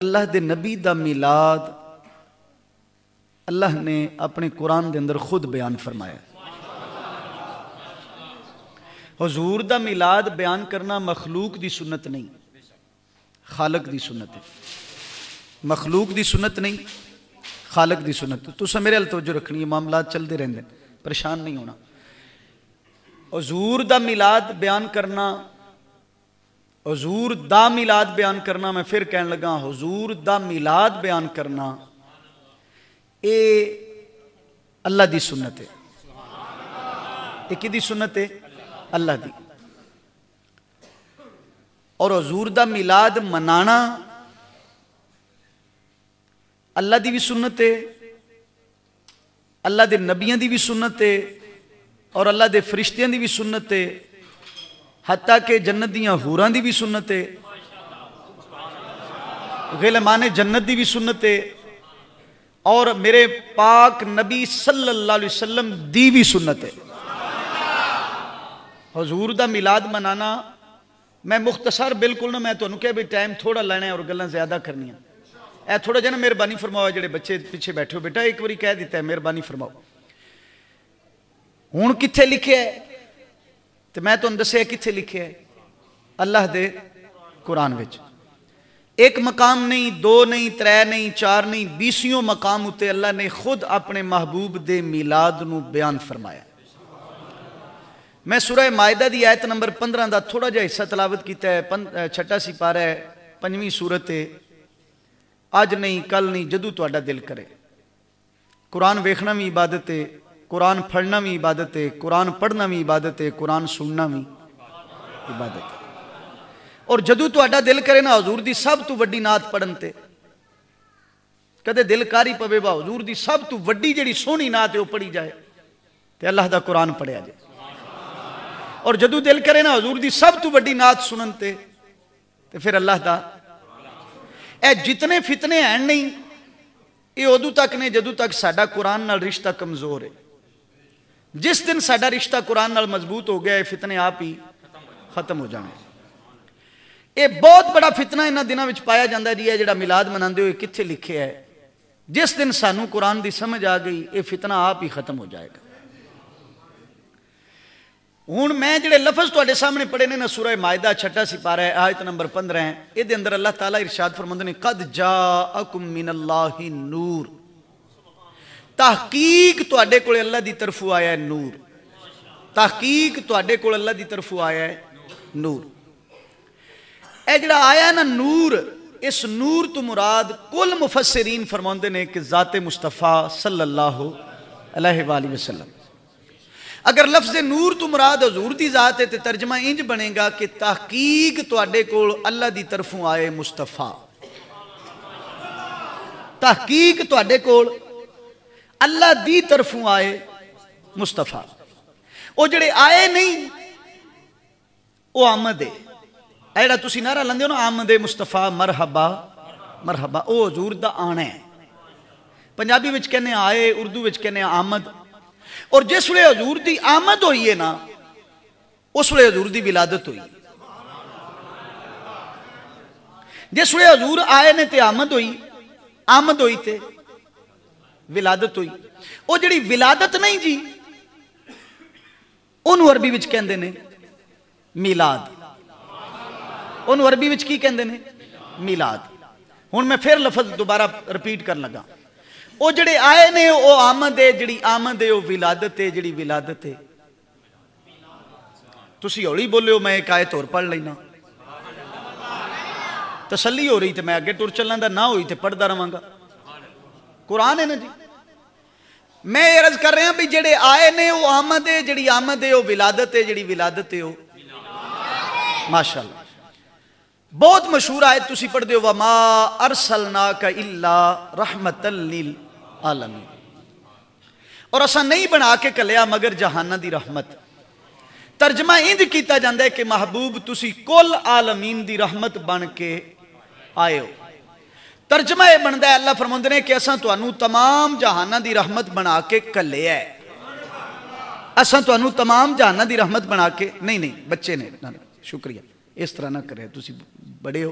اللہ دے نبی دا میلاد اللہ نے اپنے قرآن دے اندر خود بیان فرمایا. حضور دا میلاد بیان کرنا مخلوق دی سنت نہیں، خالق دی سنت ہے. مخلوق دی سنت نہیں، خالق دی سنت. تساں میرے ال توجہ رکھنی ہے، معاملات چلتے رہندے، پریشان نہیں ہونا. حضور دا میلاد بیان کرنا، حضور دا میلاد بیان کرنا، میں پھر کہنے لگا حضور دا میلاد بیان کرنا اے اللہ دی سنت ہے. اے کی دی سنت ہے؟ اللہ دی. اور حضور دا میلاد منانا اللہ دی بھی سنت ہے، اللہ دے نبیوں دی بھی سنت ہے، اور اللہ دے فرشتیاں دی بھی سنت ہے، حتیٰ کہ جنت دیاں حوراں دی بھی سنت ہے، غلمان جنت دی بھی سنت ہے، اور میرے پاک نبی صلی اللہ علیہ وسلم دی بھی سنت ہے. حضور دا میلاد منانا میں مختصر بالکل نہ، میں تو انہوں کہ بھی ٹائم تھوڑا لینا ہے اور گلیں زیادہ کرنی ہیں. اے تھوڑا جانا مہربانی فرماؤ، جڑے بچے پیچھے بیٹھے ہو بیٹا ایک باری کہہ دیتا ہے مہربانی فرماؤ. ہون کتھے لکھے ہے تو میں تو اندسے کتھے لکھے ہے؟ اللہ دے قرآن وچ. ایک مقام نہیں، دو نہیں، ترے نہیں، چار نہیں، 20 مقام ہوتے اللہ نے خود اپنے محبوب دے میلاد نو بیان فرمایا. میں سورہ مائدہ دی آیت نمبر 15 دا تھوڑا جا حصہ تلاوت کیتا ہے. چھٹا سی پارہ ہے، 5ویں سورت ہے. آج نہیں کل نہیں جدو تہاڈا دل کرے. قرآن ویکھنا بھی عبادت ہے، قرآن پڑھنا بھی عبادت ہے، قرآن پڑھنا بھی عبادت ہے، قرآن سننا بھی عبادت ہے. اور جدو تہاڈا دل کرے نا حضور دی سب تو وڈی نعت پڑھن تے کدے دل کاری پوے با حضور دی سب تو وڈی جڑی سونی نعت ہے وہ پڑھی جائے تے اللہ دا قرآن پڑھیا جائے. اور جدو دل کرے نا حضور دی سب تو وڈی نعت سنن تے پھر اللہ دا. اے جتنے فتنے ہیں نہیں یہ ادو تک نے جدو تک ساڈا قرآن نال رشتہ کمزور ہے. جس دن ساڈا رشتہ قرآن نال مضبوط ہو گیا یہ فتنے آپ ہی ختم ہو جانے. یہ بہت بڑا فتنہ انہاں دنوں وچ پایا جاندہ ہے جی ہے جڑا میلاد مناندے ہوئے کتھے لکھے ہے. جس دن سانو قرآن دی سمجھ آ گئی یہ فتنہ آپ ہی ختم ہو جائے گا. ہون میں جڑے لفظ تواڈے سامنے پڑھے نے نا سورہ مائدہ چھٹا سی پارہ ہے آیت نمبر 15 ہے. یہ دے اندر اللہ تعالیٰ ارشاد فرماندے نے قد جاءکم من اللہ نور، تحقیق تواڈے کول اللہ دی طرفوں آیا ہے نور. تحقیق تواڈے کول اللہ دی طرفوں آیا ہے نور. اے جڑا آیا ہے نا نور، اس نور تو مراد کل مفسرین فرماندے نے کہ ذات مصطفیٰ صلی اللہ علیہ وآلہ وسلم. اگر لفظ نور تو مراد حضور دی ذات ہے تو ترجمہ انج بنے گا کہ تحقیق تواڈے کول اللہ دی طرفوں آئے مصطفیٰ. تحقیق تواڈے کول اللہ دی طرفوں آئے مصطفیٰ. وہ جڑے آئے نہیں وہ آمد ہے. ایڑا تسی نعرہ لندے ہو نا آمد مصطفیٰ مرحبا مرحبا، او حضور دا آنا ہے. پنجابی وچ کہنے آئے، اردو وچ کہنے آمد. اور جس ویلے حضور دی آمد ہوئی ہے نا اس ویلے حضور دی ولادت ہوئی. جس ویلے حضور آئے نے تے آمد ہوئی تے ولادت ہوئی. وہ جڑی ولادت نہیں جی انہوں عربی وچ کہندے نے میلاد. انہوں عربی وچ کی کہندے نے میلاد. ہن میں پھر لفظ دوبارہ رپیٹ کر لگا. وہ جڑے آئے نے وہ آمد ہے، جڑی آمد ہے وہ ولادت ہے، جڑی ولادت ہے. تسی ہولی بولے ہو، میں ایک آیت اور پڑھ لینا تسلی ہو رہی تھی. میں آگے ٹر چلنا دا نہ ہوئی تھے پڑھدا رہاں گا. قرآن ہے نا جی. میں عرض کر رہا ہوں بھی جڑے آئے نے وہ آمد ہے، جڑی آمد ہے وہ ولادت ہے، جڑی ولادت ہے وہ ماشاءاللہ. بہت مشہور آیت تسی پڑھ دیو وَمَا أَرْسَلْنَاكَ إِلَّا رَحْمَةً لِلْعَالَمِينَ. اور اساں نہیں بنا کے کلیا مگر جہانہ دی رحمت. ترجمہ اند کیتا جاندہ ہے کہ محبوب تسی کل عالمین دی رحمت بن کے آئے ہو. ترجمہ یہ بندہ ہے اللہ فرماندے نے کہ اساں تانوں تمام جہانہ دی رحمت بنا کے کلیا ہے. اساں تانوں تمام جہانہ دی رحمت بنا کے نہیں بچے نے شکریہ اس طرح نہ کرے تسی بڑے ہو.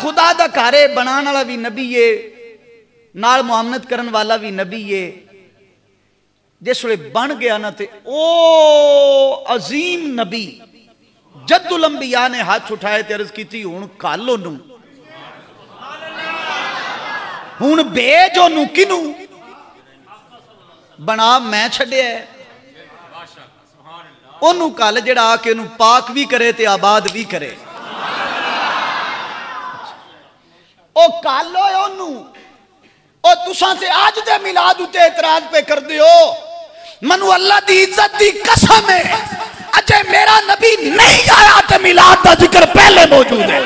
خدا دا گھر ہے، بنان والا بھی نبی ہے، نال معاملت کرن والا بھی نبی ہے. جس ویلے بن گیا نا تے او عظیم نبی جد الانبیاء نے ہاتھ اٹھائے تے عرض کیتی ہن کل اونوں، ہن بھیج اونوں کنوں بنا میں چھڈیا ہے، اونوں کل جڑا آ کے اونوں پاک بھی کرے تے آباد بھی کرے. او کل ہوئے اونوں، او تساں تے آج دے میلاد اتے اعتراض پہ کر دیو. منو اللہ دی عزت دی قسم ہے اجے میرا نبی نہیں آیا تے میلاد دا ذکر پہلے موجود ہے.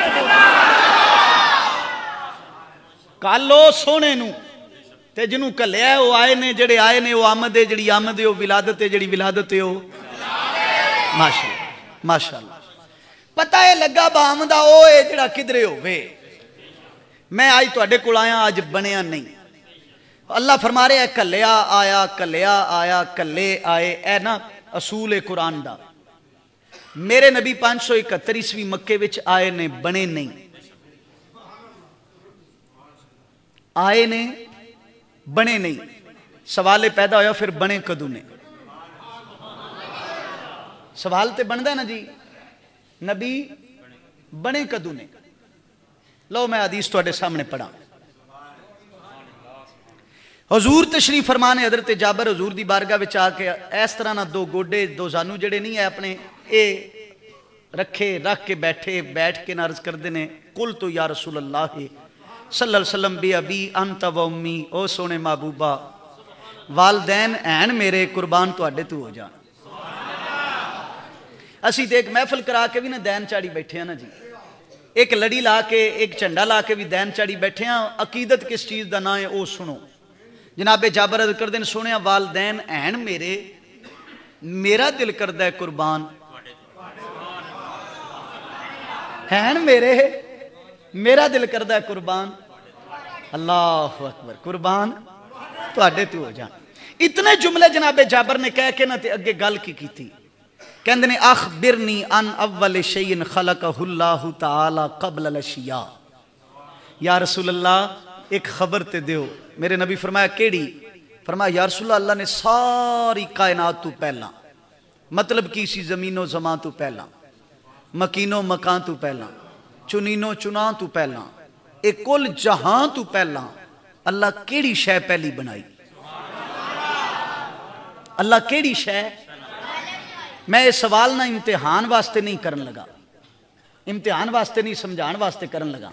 کالو سونے نو تے جنوں کلیا ہے وہ آئے نے، جڑے آئے نے وہ آمد ہے، جڑی آمد ہے وہ ولادت ہے، جڑی ولادت ہے وہ ماشاءاللہ ماشاءاللہ. پتہ ہے لگا با آمدہ او ہے جڑا کدرے ہوئے. میں آج تو اڈے کول آیا آج بنیا نہیں. اللہ فرما رہے ہیں کلیا آیا کلیا آیا کلے آئے، اے نا اصول قرآن دا. میرے نبی 571 عیسوی مکے وچ آئے نے، بنے نہیں. آئے نے بنے نہیں. سوال پیدا ہویا پھر بنے کدوں نے؟ سوال تے بندہ ہے نا جی، نبی بنے کدوں نے؟ لو میں حدیث تو اڈے سامنے پڑھا. حضور تشریف فرمانے حضرت جابر حضور دی بارگاہ وچ آ کے اس طرح نہ دو گوڈے دو زانو جڑے نہیں ہے اپنے اے رکھے، رکھ کے بیٹھ کے عرض کردے نے قلت یا رسول اللہ صلی اللہ علیہ وسلم بی ابی انت و امی، او سونے محبوبہ والدین این میرے قربان تو اڈے تو ہو جان. اسی تے ایک محفل کرا کے بھی نا دین چاڑی بیٹھے ہیں نا جی، ایک لڑی لا کے ایک چنڈا لا کے بھی دین چاڑی بیٹھے ہیں. عقیدت کس چیز دا نا ہے او سنو. جناب جابر عرض کر دیں سنیا والدین این میرے، میرا دل کردہ ہے قربان، این میرے میرا دل کردہ ہے قربان. اللہ اکبر، قربان تو اڈے تو ہو جان. اتنے جملے جناب جابر نے کہہ کے نہ تے اگے گل کی تھی. کہندے نے اخبرنی ان اول شیء خلقہ اللہ تعالی قبل الاشیاء. یا رسول اللہ ایک خبر تے دیو. میرے نبی فرمایا کیڑی؟ فرمایا یا رسول اللہ نے ساری کائنات تو پہلا، مطلب کی سی زمین و زمان تو پہلا، مکین و مکان تو پہلا، چنین و چنان تو پہلا، ایک کل جہاں تو پہلا اللہ کیڑی شے پہلی بنائی؟ اللہ کیڑی شے؟ میں یہ سوال نہ امتحان واسطے نہیں کرن لگا، امتحان واسطے نہیں سمجھان واسطے کرن لگا.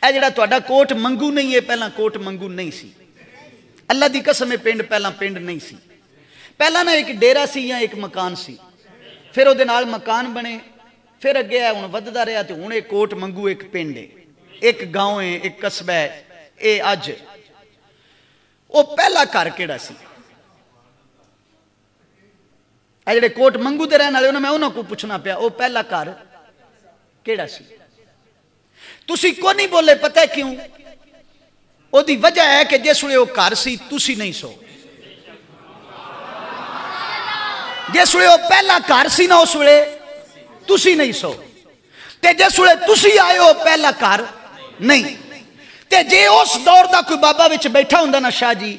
اے جڑا تہاڈا کوٹ منگو نہیں ہے، پہلا کوٹ منگو نہیں سی. اللہ دی قسم پنڈ پہلا پنڈ نہیں سی. پہلا نہ ایک ڈیرا سی یا ایک مکان سی، پھر او دے نال مکان بنے، پھر اگے ہے ہن وددا رہیا تے ہن ایک کوٹ منگو ایک پنڈ ہے، ایک گاؤں ہے، ایک قصبہ ہے. اے اج او پہلا گھر کیڑا سی؟ اے جڑے کوٹ منگو دے رہن والے میں انہاں کو پوچھنا پیا او پہلا گھر کیڑا سی؟ تسی کو نہیں بولے، پتہ ہے کیوں؟ او دی وجہ ہے کہ جس ویلے او گھر سی تسی نہیں سو. جس ویلے او پہلا گھر سی نا اس ویلے تسی نہیں سو، تے جس ویلے تسی آئے ہو پہلا گھر نہیں. تے جے اس دور دا کوئی بابا وچ بیٹھا ہوندا نا شاہ جی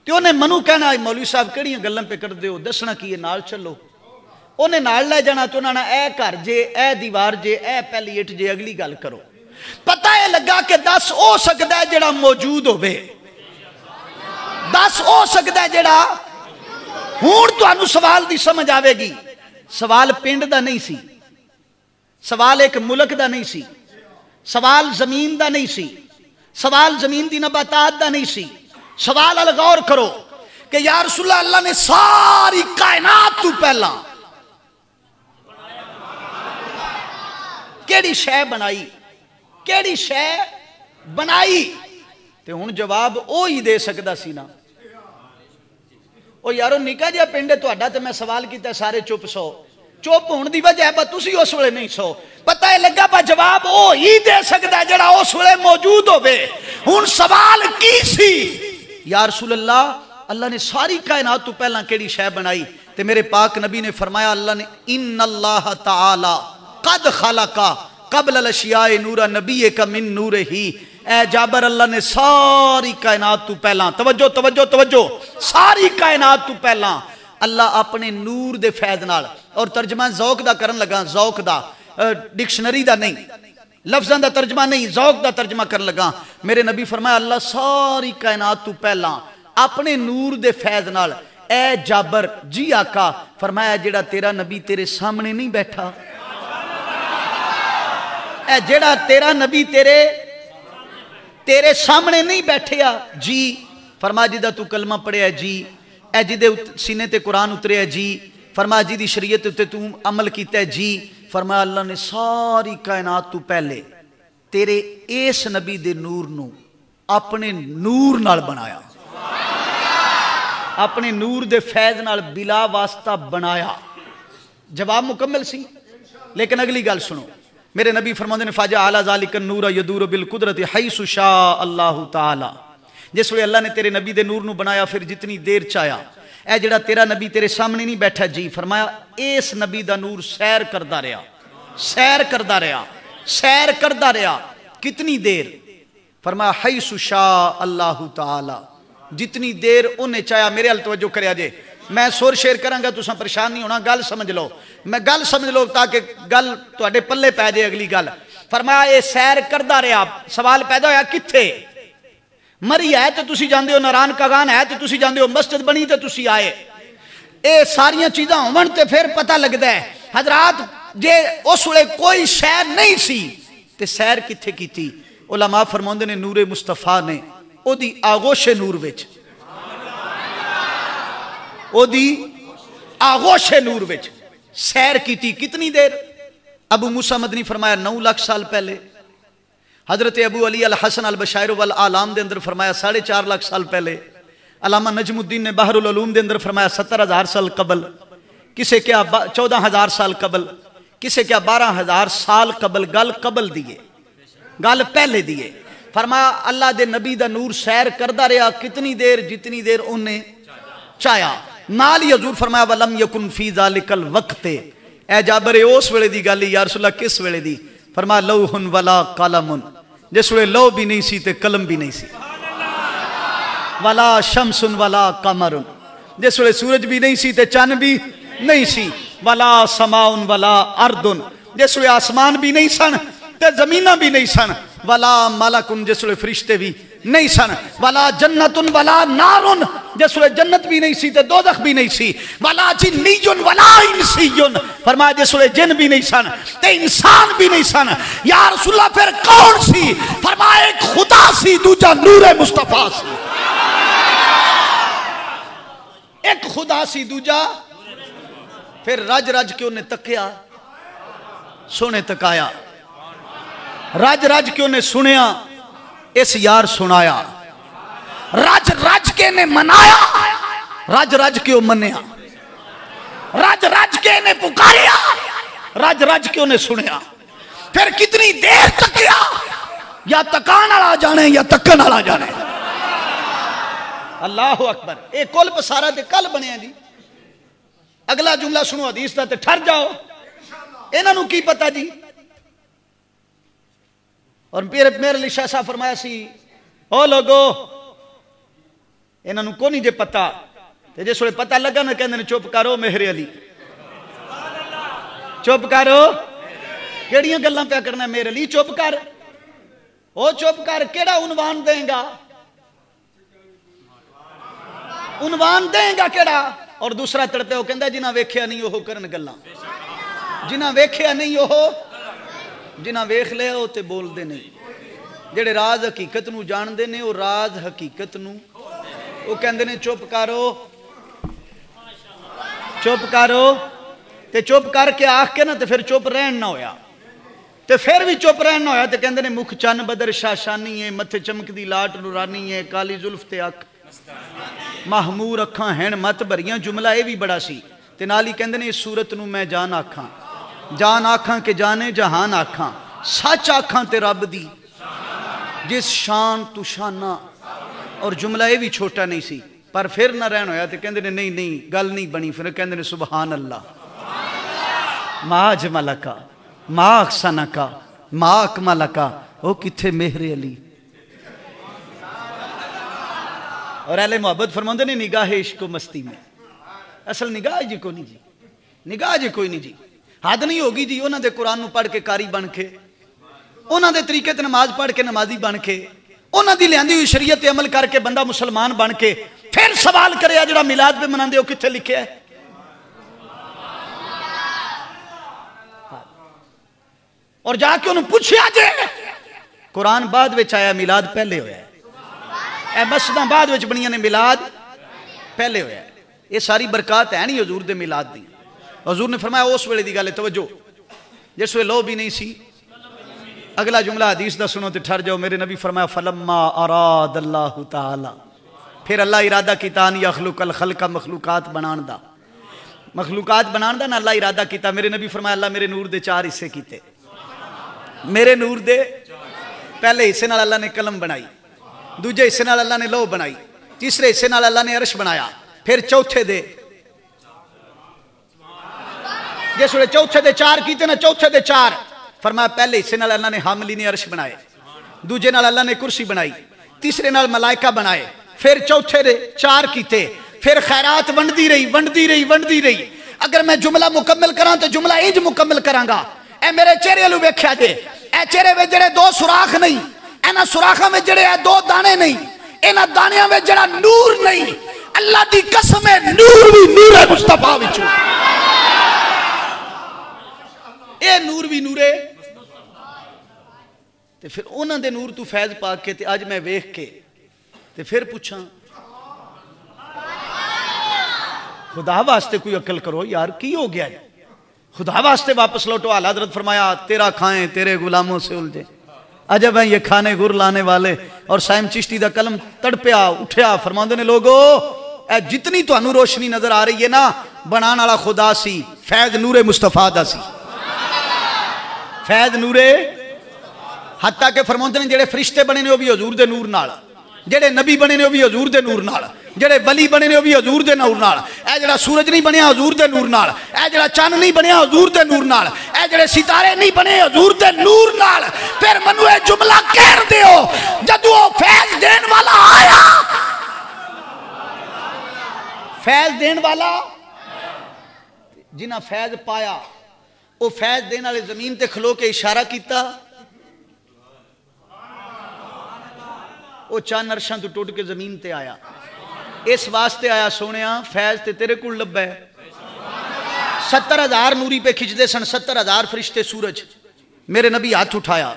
تے انہیں منو کہنا مولوی صاحب کیڑیاں گلاں پہ کر دیو، دسنا کی نال چلو. انہیں نال لے جانا تو انہاں نے اے گھر جے، اے دیوار جے، اے پہلی اٹ جے، اگلی گل کرو. پتہ ہے لگا کہ 10 ہو سکتا ہے جڑا موجود ہوئے، 10 ہو سکتا ہے جڑا. ہون تو انو سوال دی سمجھ آوے گی. سوال پنڈ دا نہیں سی، سوال ایک ملک دا نہیں سی، سوال زمین دا نہیں سی، سوال زمین دی نباتات دا نہیں سی. سوال الغور کرو کہ یا رسول اللہ نے ساری کائنات تو پہلا کیڑی شے بنائی؟ کیڑی شے بنائی؟ تے ہن جواب او ہی دے سکدا سی نا. او یارو نکا جا پنڈ تہاڈا تے میں سوال کیتا سارے چپ سو. چپ ہون دی وجہ ہے با تسی اس ویلے نہیں سو. پتہ ہے لگا با جواب او ہی دے سکدا ہے جڑا اس ویلے موجود ہوے. ہن سوال کی سی؟ یا رسول اللہ اللہ نے ساری کائنات تو پہلا کیڑی شے بنائی؟ تے میرے پاک نبی نے فرمایا اللہ نے ان اللہ تعالی قد خلق قبل الاشیاء نورا نبی کا من نور ہی. اے جابر اللہ نے ساری کائنات تو پہلا، توجہ توجہ توجہ، ساری کائنات تو پہلا اللہ اپنے نور دے فیض نال. اور ترجمہ ذوق دا کرن لگا، ذوق دا، ڈکشنری دا نہیں، لفظاں دا ترجمہ نہیں، ذوق دا ترجمہ کرن لگا. میرے نبی فرمایا اللہ ساری کائنات تو پہلا اپنے نور دے فیض نال. اے جابر جی آقا، فرمایا جڑا تیرا نبی تیرے سامنے نہیں بیٹھا، اے جڑا تیرا نبی تیرے سامنے نہیں بیٹھیا جی. فرمایا جدہ تو کلمہ پڑھیا جی، اے جدے سینے تے قرآن اترے ہے جی، فرمایا جی دی شریعت تے تو عمل کیتا ہے جی. فرمایا اللہ نے ساری کائنات تو پہلے تیرے اس نبی دے نور نو اپنے نور نال بنایا، اپنے نور دے فیض نال بلا واسطہ بنایا. جواب مکمل سی، لیکن اگلی گل سنو. میرے نبی فرماندے نے فَجَعَلَ ذَلِكَ النُّورَ يَدُورُ بِالْقُدْرَةِ حَيْثُ شَاءَ اللَّهُ تَعَالَى. جس وقت اللہ نے تیرے نبی دے نور نو بنایا پھر جتنی دیر چاہیا. اے جڑا تیرا نبی تیرے سامنے نہیں بیٹھا جی، فرمایا اس نبی دا نور سیر کردہ رہا، سیر کردہ رہا، سیر کردہ رہا. کتنی دیر؟ فرمایا حیث شاء اللہ تعالی، جتنی دیر انہیں چاہیا. میرے حال توجہ کریا جے، میں سور شیر کراں گا تساں پریشان نہیں ہونا، گل سمجھ لو، میں گل سمجھ لو تاکہ گل تواڈے پلے پے جائے اگلی گل. فرمایا اے سیر کردہ رہا. سوال پیدا ہویا کتھے؟ مری ہے تو تسی جاندے ہو، ناران کاغان ہے تو تسی جاندے ہو، مسجد بنی تو تسی آئے. اے ساریاں چیزاں ہون تے پھر پتہ لگدا ہے. حضرات جے اس ویلے کوئی شہر نہیں سی تے سیر کتھے کیتی؟ علماء فرماندے نے نور مصطفیٰ نے او دی آغوش نور وچ، او دی آغوش نور وچ سیر کیتی. کتنی دیر؟ ابو موسیٰ مدنی فرمایا 9 لاکھ سال پہلے. حضرت ابو علی الحسن البشائر والآلام دے اندر فرمایا 4.5 لاکھ سال پہلے. علامہ نجم الدین نے بحر العلوم دے اندر فرمایا 70,000 سال قبل. کسے کیا 14,000 سال قبل، کسے کیا 12,000 سال قبل. گل قبل دیئے، گل پہلے دیئے. فرمایا اللہ دے نبی دا نور سیر کردہ رہا کتنی دیر؟ جتنی دیر انہیں چاہیا. نال ہی حضور فرمایا وَلَمْ يَكُنْ فِي ذَلِكَ الْوَقْتِ. اے جابر اس ویلے دی گل یا رسول اللہ کس ویلے دی؟ فرمایا لوحن ولا قلم، جس ویلے لو بھی نہیں سی تے قلم بھی نہیں سی. ولا شمس ولا قمر، جس ویلے سورج بھی نہیں سی تے چاند بھی نہیں سی. ولا سماء ولا ارض، جس ویلے آسمان بھی نہیں سن تے زمیناں بھی نہیں سن. ولا ملک، جس ویلے فرشتے بھی نہیں سن. ولا جنت ولا نار، جس ویلے جنت بھی نہیں سی تے دوزخ بھی نہیں سی. ولا جنی ولا انسی، فرمایا جس ویلے جن بھی نہیں سن تے انسان بھی نہیں سن. یا رسول اللہ پھر کون سی؟ فرمایا ایک خدا سی، دوجا نور مصطفیٰ سی. ایک خدا سی، دوجا. پھر رج رج کے انہیں تکیا، سونے تکایا. رج رج کے انہیں سنیا، اس یار سنایا. رج رج کے انہیں منایا، رج رج کے منیا. رج رج کے انہیں پکاریا، رج رج کے انہیں سنیا. پھر کتنی دیر تکیا؟ یا تکان والا جانے یا تکن والا جانے. اللہ اکبر. اے کل پسارا تے کل بنیا جی. اگلا جملہ سنو حدیث دا تے ٹھر جاؤ. انہاں نو کی پتہ جی. اور میرے علی شاہ صاحب فرمایا سی او لوگو انہاں نو کو نہیں جے پتہ تے جس ویلے پتہ لگا نا کہندے نے چپ کرو مہر علی، چپ کرو. کیڑیاں گلاں پیا کرنا میرے علی؟ چپ کر. او چپ کر. کیڑا عنوان دیں گا؟ عنوان دیں گا کیڑا؟ اور دوسرا تڑپے ہو کہندا جنہاں ویکھیا نہیں وہ کرن گلاں، جنہاں ویکھیا نہیں وہ، جنہاں ویکھ لیا وہ تے بول دے نہیں. جڑے راز حقیقت نو جان دے نے وہ راز حقیقت نو وہ کہندے نے چپ کرو، چپ کرو. تے چپ کر کے آکھ کے نا تے پھر چپ رہن نہ ہویا، تے پھر بھی چپ رہن نہ ہویا تے کہندے نے مکھ چن بدر شاشانی ہے، متھے چمک دی لاٹ نورانی ہے، کالی زلف تے اکھ محمور اکھاں ہن مت بھریاں. جملہ اے بھی بڑا سی. تے نال ہی کہندے نے اس صورت نو میں جان آکھاں، جان آکھاں کہ جانے جہان آکھاں، سچ آکھاں تے رب دی جس شان تو شانہ. اور جملہ یہ بھی چھوٹا نہیں سی پر پھر نہ رہن ہویا تے کہندے نے نہیں نہیں گل نہیں بنی. پھر کہندے نے سبحان اللہ ما اجملکا ما احسنکا ما اکملکا او کتھے مہر علی. اور اہل محبت فرماندے نے نگاہ عشق و مستی میں اصل نگاہ جی کو نہیں جی, نگاہ جی کوئی نہیں جی. حد نہیں ہوگی جی انہاں دے قرآن نو پڑھ کے کاری بن کے, انہاں دے طریقے تے نماز پڑھ کے نمازی بن کے, انہاں دی لیاندی ہوئی شریعت تے عمل کر کے بندہ مسلمان بن کے پھر سوال کرے جڑا میلاد پہ مناندے ہو کتھے لکھیا ہے. اور جا کے انہوں پوچھیا جے قرآن بعد وچ آیا میلاد پہلے ہویا ہے, اے مسجداں بعد وچ بنیاں نے میلاد پہلے ہویا ہے. یہ ساری برکات ہے نہیں حضور دے میلاد دی. حضور نے فرمایا اس ویلے دی گل ہے, توجہ, جس ویلے لو بھی نہیں سی. اگلا جملہ حدیث دا سنو تے ٹھر جاؤ. میرے نبی فرمایا فلما اراد اللہ تعالی, پھر اللہ ارادہ کیتا ان یخلق الخلق, مخلوقات بنان دا, مخلوقات بنان دا نا اللہ ارادہ کیتا. میرے نبی فرمایا اللہ میرے نور دے 4 حصے کیتے. میرے نور دے پہلے حصے نال اللہ نے قلم بنائی, دوجے حصے نال اللہ نے لوح بنائی, تیسرے حصے نال اللہ نے عرش بنایا, پھر چوتھے دے جس ویلے چوتھے دے 4 کیتے نا, چوتھے دے 4 فرمایا پہلے حصے نال اللہ نے حاملی نے عرش بنائے, دوجے نال اللہ نے کرسی بنائی, تیسرے نال ملائکہ بنائے, پھر چوتھے دے 4 کیتے, پھر خیرات ونڈدی رہی ونڈدی رہی ونڈدی رہی. اگر میں جملہ مکمل کراں تو جملہ انج مکمل کراں گا. اے میرے چہرے لو ویکھیا جے, اے چہرے وچ جڑے 2 سوراخ نہیں, انہاں سوراخاں وچ جڑے 2 دانے نہیں, انہاں دانیاں وچ جڑا نور نہیں, اللہ دی قسم ہے نور بھی نور ہے مصطفیٰ وچوں. اے نور بھی نور ہے. تے پھر انہاں دے نور تو فیض پا کے تے اج میں ویکھ کے تے پھر پوچھاں خدا واسطے کوئی عقل کرو یار, کی ہو گیا ہے؟ خدا واسطے واپس لوٹو. اعلیٰ حضرت فرمایا تیرا کھائیں تیرے غلاموں سے الجھے, عجب ہیں یہ کھانے گر لانے والے. اور سائم چشتی دا قلم تڑپیا اٹھیا, فرماندے نے لوگو اے جتنی تو انو روشنی نظر آ رہی ہے نا, بنان والا خدا سی, فیض نور مصطفیٰ دا سی, فیض نور. حتیٰ کہ فرماندے نے جڑے فرشتے بنے نے وہ بھی حضور دے نور نال, جڑے نبی بنے نے وہ بھی حضور دے نور نال, جڑے ولی بنے نے وہ بھی حضور دے نور نال. اے جڑا سورج نہیں بنیا حضور دے نور نال, اے جڑا چاند نہیں بنیا حضور دے نور نال, اے جڑے ستارے نہیں بنے حضور دے نور نال. پھر منو اے جملہ کہہ دیو جدو فیض دین والا آیا, فیض دین والا جنہ فیض پایا وہ فیض دین والے زمین تے کھلو کے اشارہ کیتا, وہ چند عرشاں تو ٹوٹ کے زمین تے آیا. اس واسطے آیا سونیا فیض تے تیرے کول لبا ہے. 70,000 نوری پہ کھچ دے سن, 70,000 فرشتے سورج. میرے نبی ہاتھ اٹھایا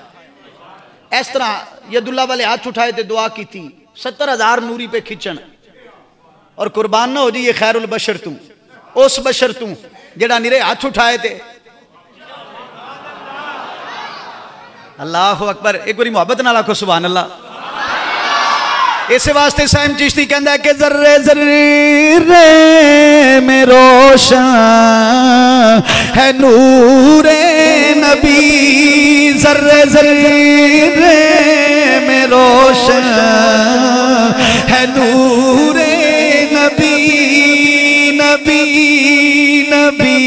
اس طرح ید اللہ والے ہاتھ اٹھائے تے دعا کی تھی 70,000 نوری پہ کھچن. اور قربان نہ ہو جی یہ خیر البشر توں, اس بشر توں جڑا نیرے ہاتھ اٹھائے تے. اللہ اکبر, ایک باری محبت نہ لاکھو سبحان اللہ. اس واسطے سائم چشتی کہندا ہے کہ ذرے ذرے میں روشن ہے نور نبی, ذرے ذرے میں روشن ہے نور نبی, نبی نبی.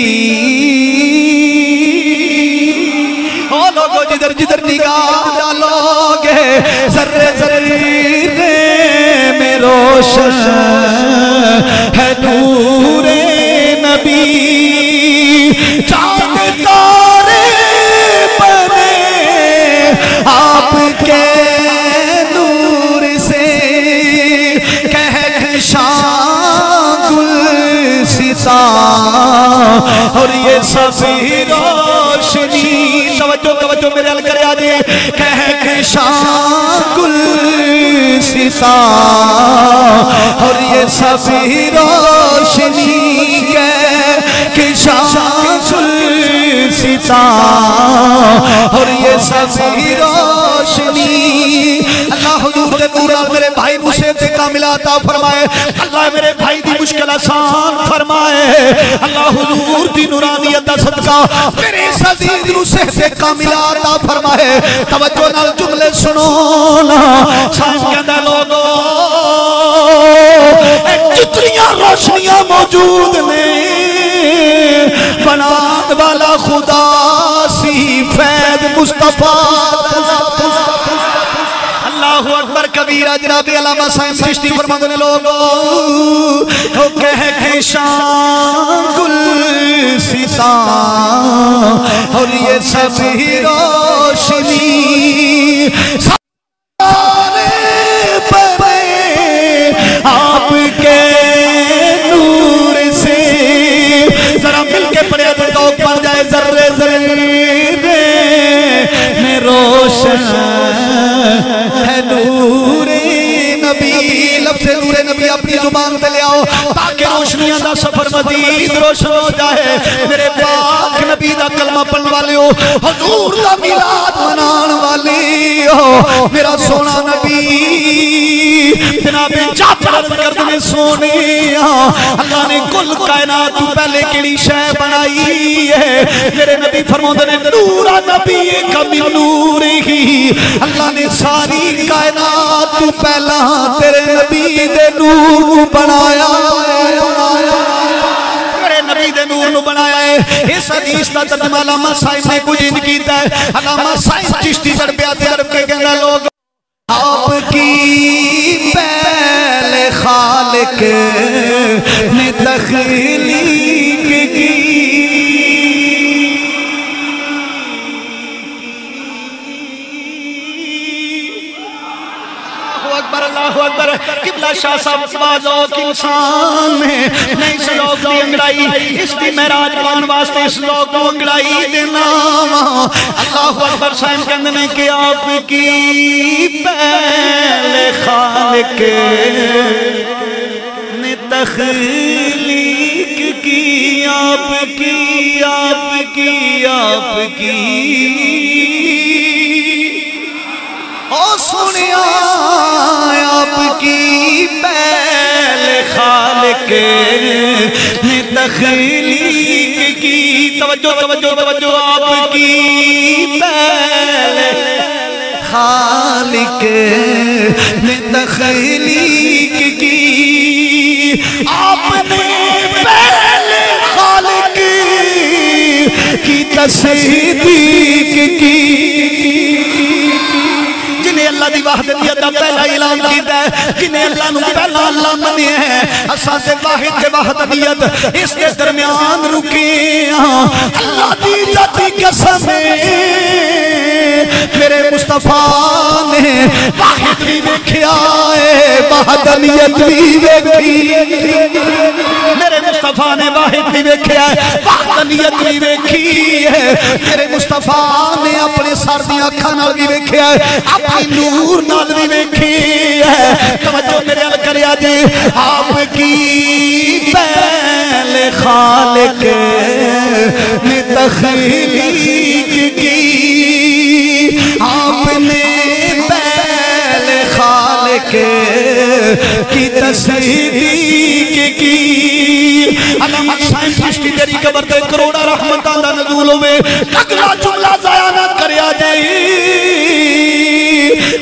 او لوگو جدھر جدھر نگاہ ڈالو گے ذرے ذرے میں روشن ہے نور نبی. چاند تارے بنے آپ کے نور سے, کہکشاں گلستاں اور یہ سبھی روشنی. توجہ توجہ میرے حل کرے آجے, کہکشاں گلستاں اور یہ سبھی روشنی, کہکشاں گلستاں اور یہ سبھی روشنی. اللہ حضور دے نور میرے بھائی مصیبت کاملہ عطا فرمائے, اللہ میرے بھائی دی مشکل آسان فرمائے, اللہ حضور دی نورانیت دا صدقہ میرے اس عزیز نو صحت کاملہ عطا فرمائے. توجہ نال جملے سنو نا, سائنس کہندا لوگو جتنیاں روشنیاں موجود نے بنان والا خدا سی, فیض مصطفیٰ اللہ اکبر کبیرہ جناب علامہ صاحب چشتی فرماتے ہیں لوگوں وہ کہہ شان گل سیسان اور یہ سب ہی روشنی سارے پرے آپ کے نور سے ذرا مل کے پڑے تو پڑ جائے ذرے ذرے میں روشن ہے نور نبی لفظ نور نبی اپنی زبان پہ لے آؤ تاکہ روشنیاں دا سفر مزید روشن ہو جائے میرے پاک نبی دا کلمہ پڑھنے والے ہو حضور دا میلاد منان والے ہو میرا سونا نبی جناب جعفر عرض کردے میں سونے اللہ نے کل کائنات تو پہلے کیڑی شے بنائی ہے میرے نبی فرماتے ہیں نور نبی کا من نور ہی اللہ نے ساری کائنات تو پہلا تیرے نبی دے نور بنایا تیرے نبی دے نور نو بنایا ہے اس حدیث دا ترجمہ علامہ صاحب نے کچھ ان کیتا ہے علامہ صاحب چشتی دربیات درب کے کہنا لوگ آپ کی پہلے خالق نے تخلیق کی اللہ اکبر قبلہ شاہ صاحب بازوق انسان میں اس لوگ دی انگڑائی اس دی معراج پان واسطے اس لوگ کو انگڑائی دینا اللہ اکبر صاحب کہندے نے کہ آپ کی پہلے خالق نے تخلیق کی آپ کی او سنیا آپ کی پہلے خالق نے تخلیق کی توجہ آپ کی پہلے خالق نے تخلیق کی آپ نے پہلے خالق کی تصدیق کی جنہیں اللہ دی وحدانیت دا پہلا اعلان کیتا ہے جنہیں اللہ نو پہلا اللہ منے ہیں اساس واحد تے وحدانیت اس کے درمیان رکے اللہ دی ذاتی قسم میرے مصطفیٰ نے واحد بھی دیکھیا ہے وحدانیت بھی دیکھی میرے مصطفیٰ نے واحد بھی دیکھیا ہے وحدانیت بھی دیکھی ہے میرے مصطفیٰ نے اپنے سر دی اکھاں نال بھی دیکھیا ہے اپنی نور نال بھی دیکھی ہے توجہ میرے ال کریا جی آپ کی پہلے خالق نے تخلیق کی آپ نے پہلے خالق کی تصدیق کی علامہ صاحب چشتی تیری قبر تے کروڑا رحمتاں دا نزول ہوئے اگلا جملہ ضائع نہ کریا جائے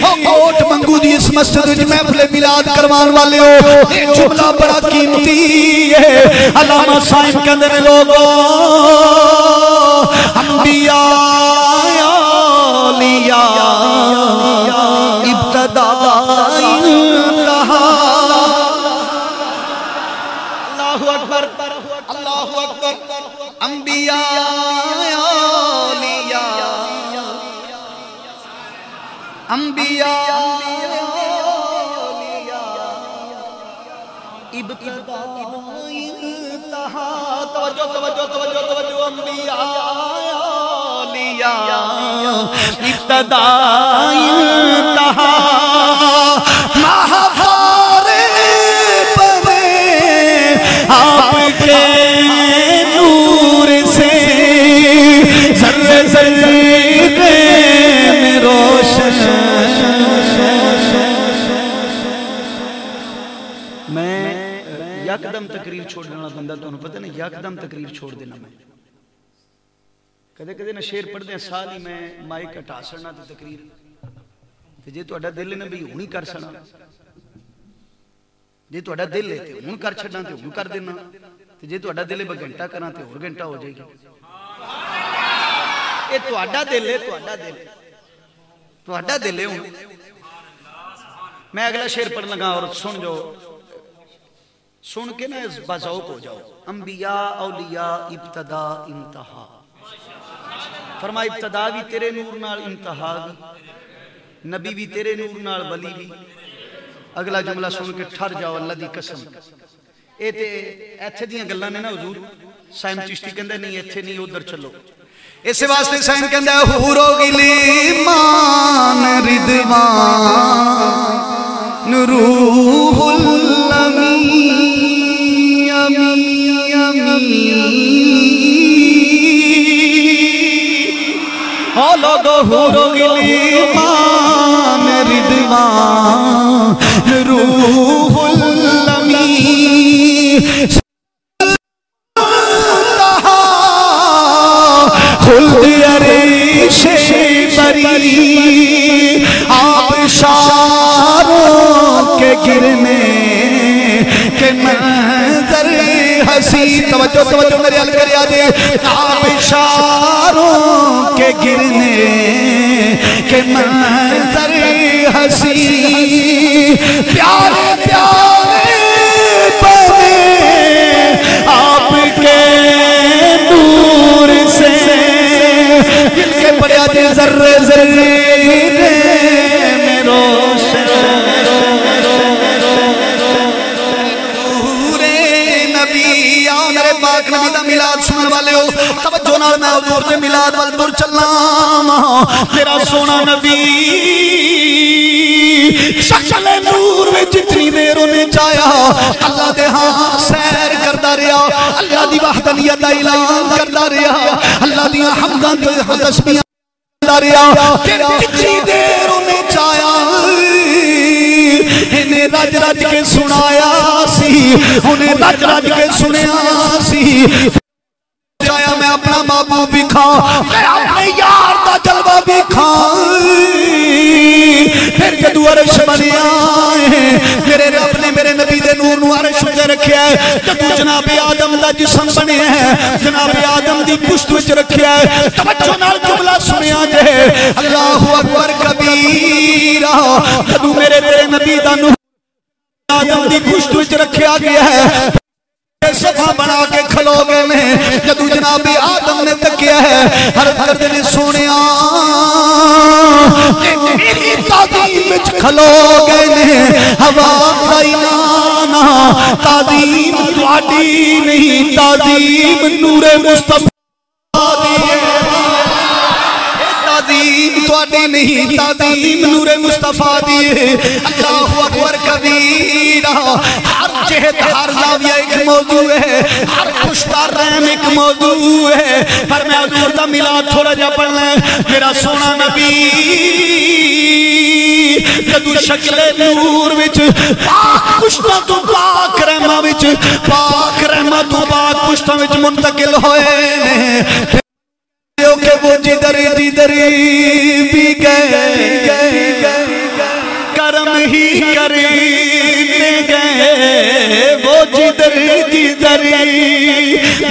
اوٹ منگو دی اس مسجد وچ محفل میلاد کروان والے ہو یہ جملہ بڑا قیمتی ہے علامہ صاحب کہندے نے لوگوں انبیاء اولیاء ابتدا انتہا اللہ اکبر انبیاء اولیاء انبیاء ابتدا انتہا توجہ انبیاء اولیاء ابتدا انتہا مہوارے پوے آپ کے نور سے ذرے ذرے میں روشن میں یکدم تقریر چھوڑ دینا بندہ تو انہوں پتہ نہیں یکدم تقریر چھوڑ دینا میں کدے کدے نہ شیر پڑھ دیں سال ہی میں مائک ہٹا سڑنا تو تقریر جے تو اڈا دل نے بھی ہونی کر سڑنا جے تو اڈا دل ہے تو ہون کر چھڑنا تو ہون کر دینا جے تو اڈا دل ہے بگھنٹہ کرنا تو اور گھنٹہ ہو جائے گی یہ تہاڈا دل ہے، تہاڈا دل ہے۔ میں اگلا شعر پڑھ لگا اور سن جو، سن کے نا بذوق ہو جاؤ۔ انبیاء اولیاء ابتدا انتہا، فرمایا ابتدا بھی تیرے نور نال، انتہا بھی، نبی بھی تیرے نور نال، ولی بھی۔ اگلا جملہ سن کے ٹھر جاؤ اللہ دی قسم۔ اے تے ایتھے دیاں گلاں نے نا حضور، سائم چشتی کہندا نہیں ایتھے نہیں ادھر چلو۔ اس واسطے سائم کہندا حور و غلیمان رضوان روح لوگو حور و غلیمان رضوان روح الامین خلد عریش بری آبشاروں کے گرنے کے منظر حسین، توجہ میرے حل کر یاد ہے، آبشاروں کے گرنے کے منظر حسین، پیارے پیارے بنے آپ کے نور سے، دل کے بڑے آتے ذرے ذرے میں روشن پاک نبی دا میلاد سنن والے ہو، توجہ نال میں حضور دے میلاد وال تر چلنا۔ تیرا سونا نبی شکل نور میں جتنی دیر انہیں چاہیا، اللہ دے ہاں سیر کردا رہیا، اللہ دی وحدانیت دا اعلان کردا رہیا، اللہ دی حمداں تے تسبیحاں کردا رہیا، جتنی دیر انہیں چاہیا انہیں رج رج کے سنایا سی، انہیں رج رج کے سنیا سی۔ چاہیا میں اپنا محبوب بھی کھاؤں، میں اپنے یار دا جلوہ بھی کھاؤں۔ پھر جدو عرش بنی آئے، میرے رب نے میرے نبی دے نور نو عرش تے رکھیا ہے، جدو جناب آدم دا جسم بنے ہیں، جناب آدم دی پشت وچ رکھیا ہے۔ توجہ نال جملہ سنیا جے، اللہ اکبر کبیرہ، جدو میرے نبی دا نور آدم دی پشت وچ رکھیا گیا ہے، صفحہ بنا کے کھلو گئے میں، جدو جناب آدم نے تکیا ہے، حرف کر دینے سونیا میری تعظیم وچ کھلو گئے نے، ہوا دائنانا تعظیم تواڈی نہیں، تعظیم نور مصطفیٰ دی ہے، تعظیم تواڈی نہیں، تعظیم نور مصطفیٰ دی ہے۔ اللہ اکبر کبیرہ، ہر جہت ہر زاویہ ایک موضوع ہے، ہر خوشتار رحم ایک موضوع ہے، پر میں حضور دا میلاد تھوڑا جا پڑھ لیں۔ میرا سونا نبی جدو شکل نور وچ پاک پشتاں تو پاک رحمہ وچ، پاک رحمہ تو پاک پشتاں وچ منتقل ہوئے نے، کہ وہ جدھر جدھر بھی گئے کرم ہی کرتے گئے، وہ جدھر جدھر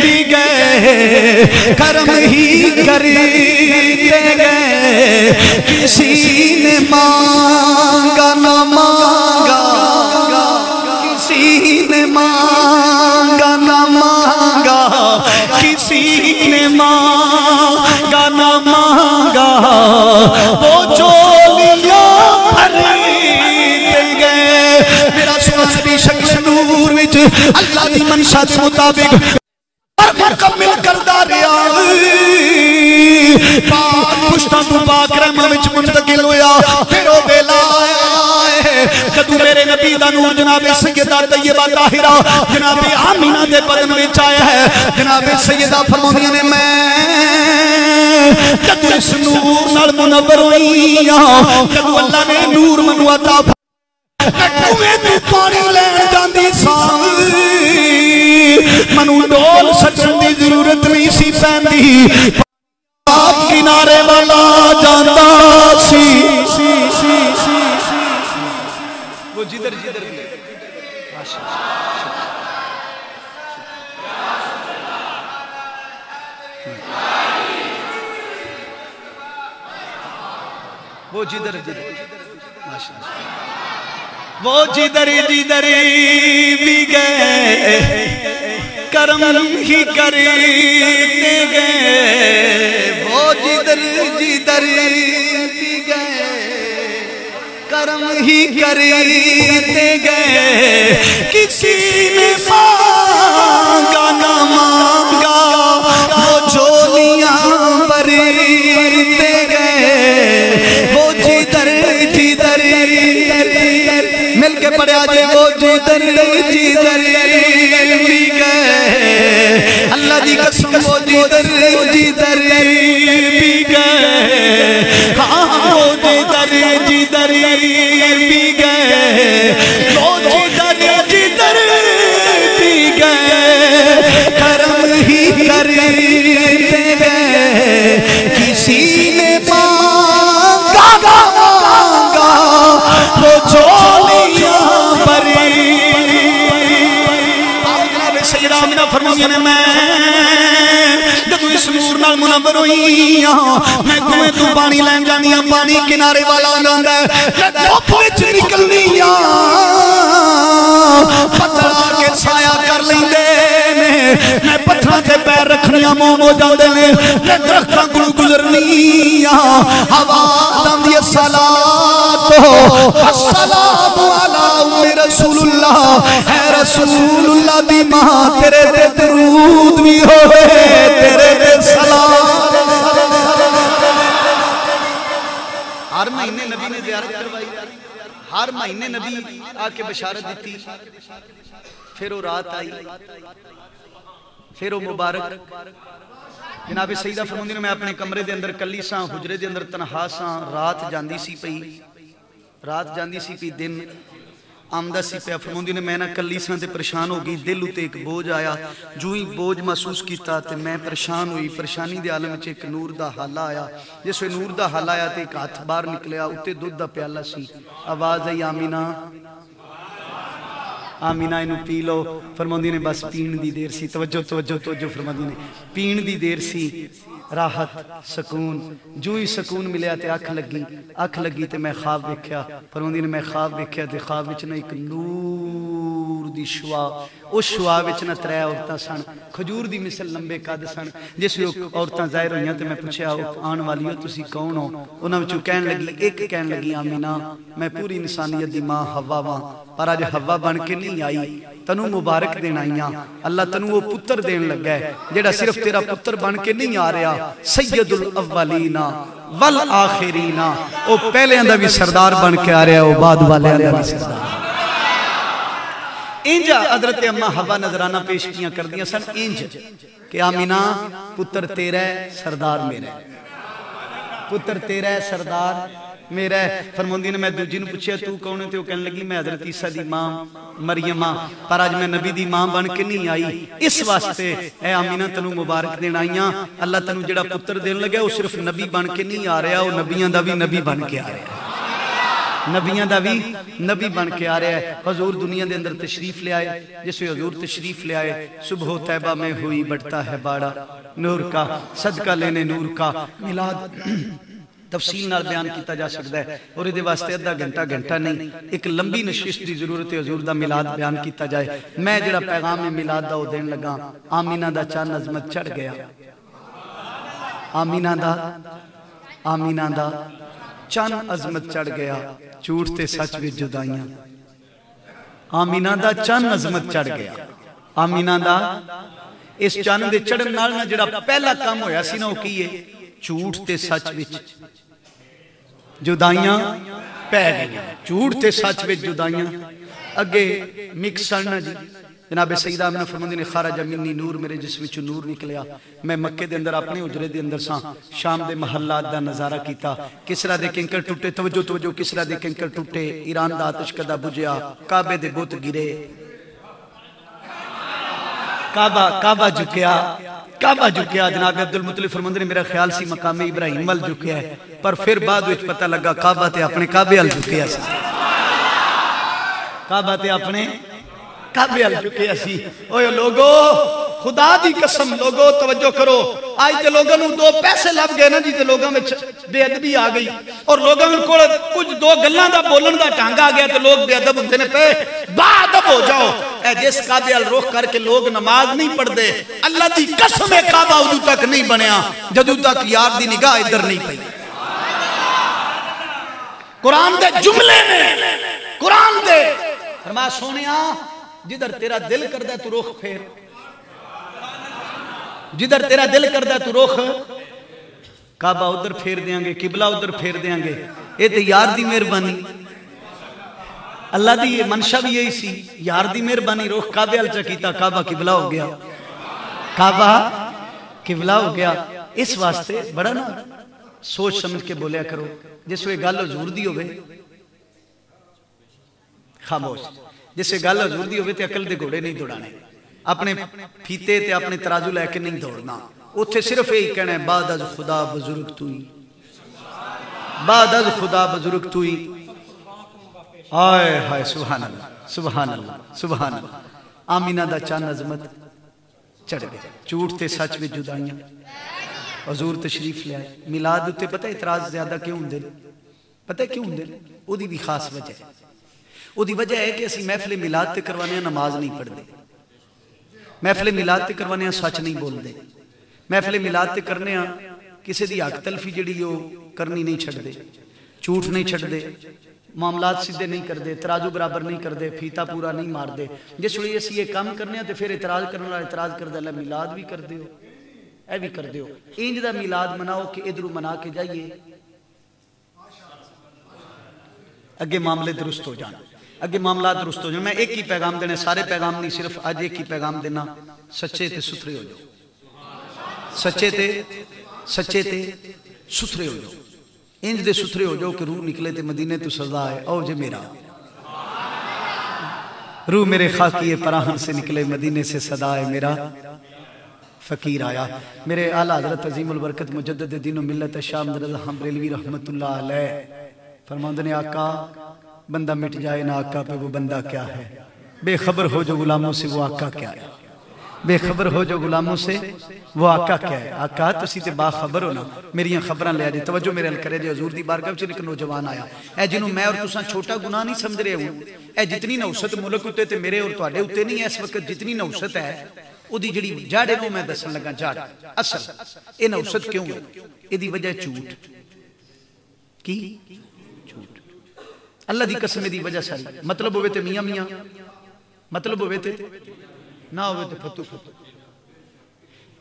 بھی گئے کرم ہی کرتے گئے، کسی نے مانگا نہ مانگا، کسی نے مانگا نہ مانگا، کسی نے مانگا نہ مانگا، وہ چولیاں بھرتے گئے۔ میرا سونا نبی شکل نور وچ اللہ دی منشا دے مطابق مکمل کردہ رہا، پاک پشتاں تو پاک رحمہ وچ منتقل ہویا۔ پھر وہ ویلا آیا ہے جدو میرے نبی دا نور جناب سیدہ طیبہ طاہرہ جناب آمینہ دے بدن وچ آیا ہے، جناب سیدہ فرماندیاں نے میں جدو اس نور نال منور ہوئی ہاں، جدو اللہ نے نور منو عطا میں تو پانی لین جاندی سان، منو ڈول سچن دی ضرورت نہیں سی پیندی، آپ کنارے والا جاندا سی، وہ جدھر جدھر بھی وہ جدھر وہ جدھر جدھر بھی گئے کرم ہی کرتے گئے، وہ جدھر جدھر بھی گئے کرم ہی کرتے گئے، کسی نے مانگا نہ مانگا وہ جھولیاں بھرتے گئے، وہ جدھر جدھر مل کے پڑھے آجے، وہ جدھر جدھر بھی گئے، اللہ دی قسم وہ جدھر جدھر بھی گئے، ہاں وہ جدھر جدھر بھی گئے، وہ جدھر جدھر بھی گئے کرم ہی کرتے گئے، کسی نے مانگا وہ جھولیاں بھری۔ جناب سیدہ آمنہ فرماتی نے میں جدو اس نور نال منور ہوئی ہاں، میں کنویں تو پانی لین جانی ہاں، پانی کنارے والا آندا ہے، میں دھوپ وچ نکلنی ہاں، پتھر آ کے سایہ کر لیندے نے، میں پتھراں تے پیر رکھنیاں منہ ہو جاندے نے، میں درختاں کولوں گزرنی ہاں، ہوا آندی ہے صلاۃ السلام علی رسول اللہ، اے رسول اللہ دی ماں تیرے تے درود بھی ہوئے، تیرے تے سلام۔ ہر مہینے نبی نے زیارت کروائی، ہر مہینے نبی آ کے بشارت دیتی، پھر وہ رات آئی، پھر وہ مبارک جناب سیدہ فرماندی نے میں اپنے کمرے دے اندر کلی ساں، حجرے دے اندر تنہا ساں، رات جاندی سی پئی دن آمدہ سی پہ فرماندی نے میں نہ کلی ساں تے پریشان ہو گئی، دل اتے ایک بوجھ آیا، جو ہی بوجھ محسوس کیتا تے میں پریشان ہوئی، پریشانی دے عالم وچ ایک نور دا حال آیا، جس وے نور دا حال آیا تے ایک ہاتھ باہر نکلیا، اتے دودھ دا پیالہ سی، آواز آئی آمینہ آمینہ انہوں پی لو، فرماندی نے بس پین دی دیر سی، توجہ فرماندی نے پین دی دیر سی، راحت سکون، جو ہی سکون ملیا تے اکھ لگی تے میں خواب دیکھیا، فرماندی نے میں خواب دیکھیا تے خواب وچ نہ ایک نور دی شعاع، اس شعاع وچ نہ 3 عورتاں سن، کھجور دی مثل لمبے قد سن، جس عورتاں ظاہر ہوئیاں تے میں پوچھیا آن والی ہو تسی کون ہو؟ انہاں وچوں کہن لگی آمینہ میں پوری انسانیت دی ماں حوا واں، پر آج حوا بن کے نہیں آئی، تنو مبارک دین آئیاں، اللہ تنو وہ پتر دین لگا ہے، جیڑا صرف تیرا پتر بن کے نہیں آ رہا، سید الاولین والآخرین، وہ پہلے اندہ بھی سردار بن کے آ رہا ہے، وہ بعد والے اندہ بھی سردار۔ انجا حضرت اممہ حوا نظرانہ پیش کیاں کر دیا سن، انج کہ آمینہ پتر تیرا ہے سردار میرا ہے، پتر تیرا ہے سردار میرا ہے۔ فرماندی نے میں دوجی نے پوچھیا تو کون ہے؟ تو کہنے لگی میں حضرت عیسیٰ دی ماں مریمہ، پر آج میں نبی دی ماں بن کے نہیں آئی، اس واسطے اے آمینہ تنو مبارک دین آئیاں، اللہ تنو جڑا پتر دین لگا وہ صرف نبی بن کے نہیں آ رہا، وہ نبیاں دا بھی نبی بن کے آ رہا ہے، نبیاں دا بھی نبی بن کے آ رہا ہے۔ حضور دنیا دے اندر تشریف لے آئے، جس میں حضور تشریف لے آئے، صبح و طیبہ میں ہوئی بڑھتا ہے باڑا نور کا، صدقہ لینے نور کا، میلاد تفصیل نال بیان کیتا جا سکتا ہے، اور یہ واسطے ادھا گھنٹہ نہیں، ایک لمبی نشست دی ضرورت ہے حضور دا میلاد بیان کیتا جائے۔ میں جڑا پیغام میلاد دا دین لگا، آمینہ دا چاند عظمت چڑھ گیا، آمینہ دا چاند عظمت چڑھ گیا، جھوٹ تے سچ وچ جدائیاں، آمینہ دا چاند عظمت چڑھ گیا، آمینہ دا اس چاند دے چڑھن نال نہ جڑا پہلا کام ہویا سی نا وہ کیے، جھوٹ تے سچ وچ جدائیاں پہ گئیں، جھوٹ تے سچ وچ جدائیاں اگے مکس سڑنا جی۔ جناب سیدہ آمنہ فرماندی نے خارج منی نور، میرے جسم وچوں نور نکلیا، میں مکے دے اندر اپنے حجرے دے اندر ساں، شام دے محلات دا نظارہ کیتا، کسرا دے کنکر ٹوٹے، توجہ کسرا دے کنکر ٹوٹے، ایران دا آتش کدہ بجیا، کعبے دے بت گرے، کعبہ جھکیا، جناب عبدالمطلب فرماندے نے میرا خیال سی مقام ابراہیم مل جھکیا ہے، پر پھر بعد وچ پتہ لگا کعبہ تے اپنے کعبے ال جھکیا سی، کعبہ تے اپنے کعبے ال جھکیا سی۔ اوہ لوگو خدا دی قسم، لوگو توجہ کرو، آج تے لوگوں نو 2 پیسے لب گئے نا جی تے لوگوں میں بے ادبی آ گئی اور لوگوں کو کچھ دو گلاں دا بولن دا ڈھنگ آ گیا تو لوگ بے ادب ہوندے نے پے با ادب ہو جاؤ اے جس کعبے ال رخ کر کے لوگ نماز نہیں پڑھدے اللہ دی قسم ہے کعبہ ادو تک نہیں بنیا جدو تک یار دی نگاہ ادھر نہیں پئی قرآن دے جملے میں قرآن دے فرمایا سونیا جدھر تیرا دل کردہ تو رخ پھیر جدھر تیرا دل کردہ تو رخ کعبہ ادھر پھیر دیاں گے قبلہ ادھر پھیر دیاں گے اے تے یار دی مہربانی اللہ دی منشا بھی یہی سی یار دی مہربانی رخ کعبہ ال چکیتا کعبہ قبلہ ہو گیا کعبہ قبلہ ہو گیا اس واسطے بڑا نا سوچ سمجھ کے بولیا کرو جس وے گل حضور دی ہوئے خاموش جس وے گل حضور دی ہوئے تے عقل دے گھوڑے نہیں دوڑانے اپنے پھیتے تے اپنے ترازو لے کے نہیں دوڑنا اتھے صرف یہی کہنا ہے بعد از خدا بزرگ توئی بعد از خدا بزرگ توئی آئے ہائے سبحان اللہ سبحان اللہ سبحان اللہ آمینہ دا چاند عظمت چڑھ گئے جھوٹ تے سچ میں جدائیاں حضور تشریف لے آئے میلاد تے پتہ اعتراض زیادہ کیوں ہوں دے پتہ کیوں ہوں دے او دی بھی خاص وجہ ہے او دی وجہ ہے کہ اسی محفل میلاد تے کروانے ہیں نماز نہیں پڑھ دے محفل میلاد تے کروانے ہیں سچ نہیں بول دے محفل میلاد تے کرنے ہیں کسی دی حق تلفی جڑی ہو کرنی نہیں چھڑ دے جھوٹ نہیں چھڑ دے معاملات سیدھے نہیں کر دے ترازو برابر نہیں کر دے پھیتا پورا نہیں مار دے جس وجہ سے یہ کام کرنے ہیں تو پھر اعتراض کرنے والا اعتراض کر دے اللہ میلاد بھی کر دے ہو اے بھی کر دے ہو انج دا میلاد مناؤ کہ ادھرو منا کے جائیے اگے معاملے درست ہو جانا اگے معاملات درست ہو جانا میں ایک ہی پیغام دینے سارے پیغام نہیں صرف آج ایک ہی پیغام دینا سچے تے ستھرے ہو جاؤ سچے تے ستھرے ہو جاؤ انج دے ستھرے ہو جاؤ کہ روح نکلے تے مدینے تو سزا ہے او جے میرا روح میرے خاکی پراہن سے نکلے مدینے سے صدا ہے میرا فقیر آیا میرے اعلیٰ حضرت عظیم البرکت مجدد دین و ملت شاہ احمد رضا بریلوی رحمت اللہ علیہ فرماندے نے آقا بندہ مٹ جائے نا آقا پہ وہ بندہ کیا ہے بے خبر ہو جو غلاموں سے وہ آقا کیا ہے بے خبر ہو جو غلاموں سے وہ آقا کیا ہے آقا تسی تے باخبر ہو نا میری خبراں لے جائے توجہ میرے الکرے جے حضور دی بارگاہ وچ ایک نوجوان آیا اے جنوں میں اور تساں چھوٹا گناہ نہیں سمجھ رہے ہوں اے جتنی نوست ملک ہوتے تے میرے اور تواڈے ہوتے نہیں اس وقت جتنی نوست ہے او دی جڑی جاڑے نو میں دسن لگا جاڑ اصل اے نوست کیوں ہے اے دی وجہ جھوٹ کی جھوٹ اللہ دی قسم دی وجہ ساری مطلب ہوئے تے میاں میاں مطلب ہوئے تے نہ ہوئے تے فتو فتو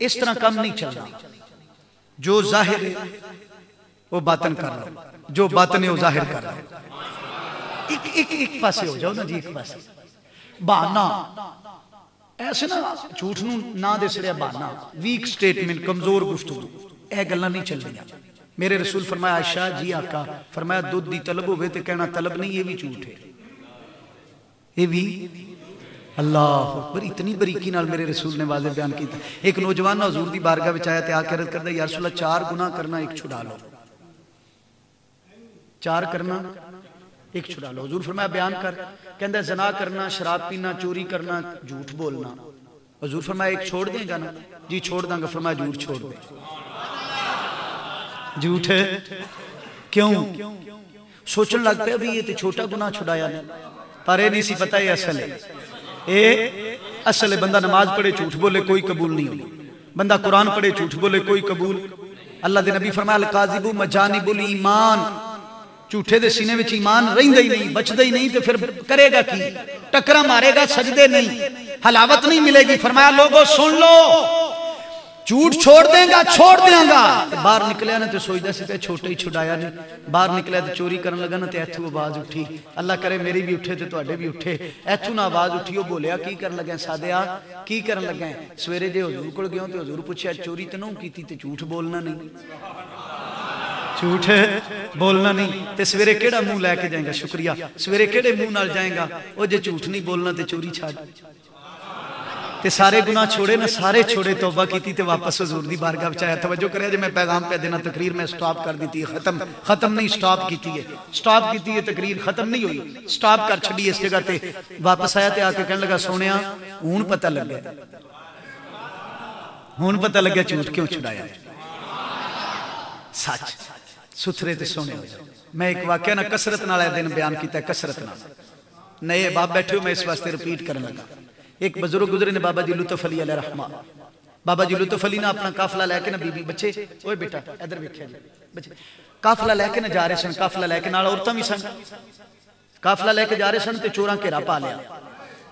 اس طرح کام نہیں چل رہا جو ظاہر ہے وہ باطن کر رہا جو باطن ہے وہ ظاہر کر رہا ایک پاسے ہو جاؤ نا جی ایک پاسے بہانا ایسے نا جھوٹ نو نہ دے سڑیا بہانا ویک سٹیٹمنٹ کمزور گفتگو اے گلاں نہیں چل رہی میرے رسول فرمایا عائشہ جی آقا فرمایا دودھ دی طلب ہوئے تے کہنا طلب نہیں یہ بھی جھوٹ ہے یہ بھی اللہ اکبر اتنی بریکی نال میرے رسول نے واضح بیان کیتا ایک نوجوان حضور دی بارگاہ وچ آیا تے آ کے عرض کردا یا رسول اللہ 4 گناہ کرنا ایک چھڑا لو 4 کرنا ایک چھڑا لو حضور فرمایا بیان کر کہندا زنا کرنا شراب پینا چوری کرنا جھوٹ بولنا حضور فرمایا ایک چھوڑ دیں گا نا جی چھوڑ داں گا فرمایا جھوٹ چھوڑ دیں جھوٹ ہے کیوں سوچن لگ پہ ابھی یہ تے چھوٹا گناہ چھڑایا نہیں پر اے نہیں سی پتہ یہ اصل ہے اے اصل ہے بندہ نماز پڑھے جھوٹ بولے کوئی قبول نہیں ہوگی بندہ قرآن پڑھے جھوٹ بولے کوئی قبول اللہ دے نبی فرمایا القاذب مجانب الایمان جھوٹے دے سینے وچ ایمان رہندا ہی نہیں بچدا ہی نہیں تے پھر کرے گا کی ٹکرا مارے گا سجدے نہیں حلاوت نہیں ملے گی فرمایا لوگوں سن لو جھوٹ چھوڑ دیں گا چھوڑ دیں گا باہر نکلیا نا تو سوچدا سی تے چھوٹے ہی چھڑایا نہیں باہر نکلیا تے چوری کرن لگا نا تے ایتھوں آواز اٹھی اللہ کرے میری بھی اٹھے تے تواڈے بھی اٹھے ایتھوں نہ آواز اٹھی او بولیا کی کرن لگے سادیا کی کرن لگے سویرے جے حضور کول گئے تے حضور پوچھیا چوری تے نہ کیتی تے جھوٹ بولنا نہیں جھوٹ بولنا نہیں تے سویرے کیڑا منہ لے کے جائیں گا شکریہ سویرے کیڑے منہ نال جائیں گا او جے جھوٹ نہیں بولنا تے چوری چھاڑ تے سارے گناہ چھوڑے نہ سارے چھوڑے توبہ کیتی تے واپس حضور دی بارگاہ وچ آیا توجہ کرے جے میں پیغام پہ دینا تقریر میں سٹاپ کر دیتی ہے ختم نہیں سٹاپ کیتی ہے تقریر ختم نہیں ہوئی سٹاپ کر چھڑی اس جگہ تے واپس آیا تے آ کے کہنے لگا سونیا ہن پتہ لگ گیا جھوٹ کیوں چھڑایا سچ ستھرے تے سونے ہو جاؤ. میں ایک واقعہ نہ کسرت نال اے دن بیان کیتا ہے, کسرت نال. نئے باپ بیٹھے ہو, میں اس واسطے ریپیٹ کرنے لگا. ایک بزرگ گزرے نے بابا جی لطف علی علیہ رحمہ. بابا جی لطف علی نے اپنا قافلہ لے کے نا بی بی بچے اوے بیٹا ادھر ویکھیا جی بچے قافلہ لے کے نہ جا رہے سن, قافلہ لے کے نال عورتاں وی سن, قافلہ لے کے جا رہے سن تے چوراں گھیرا پا لیا.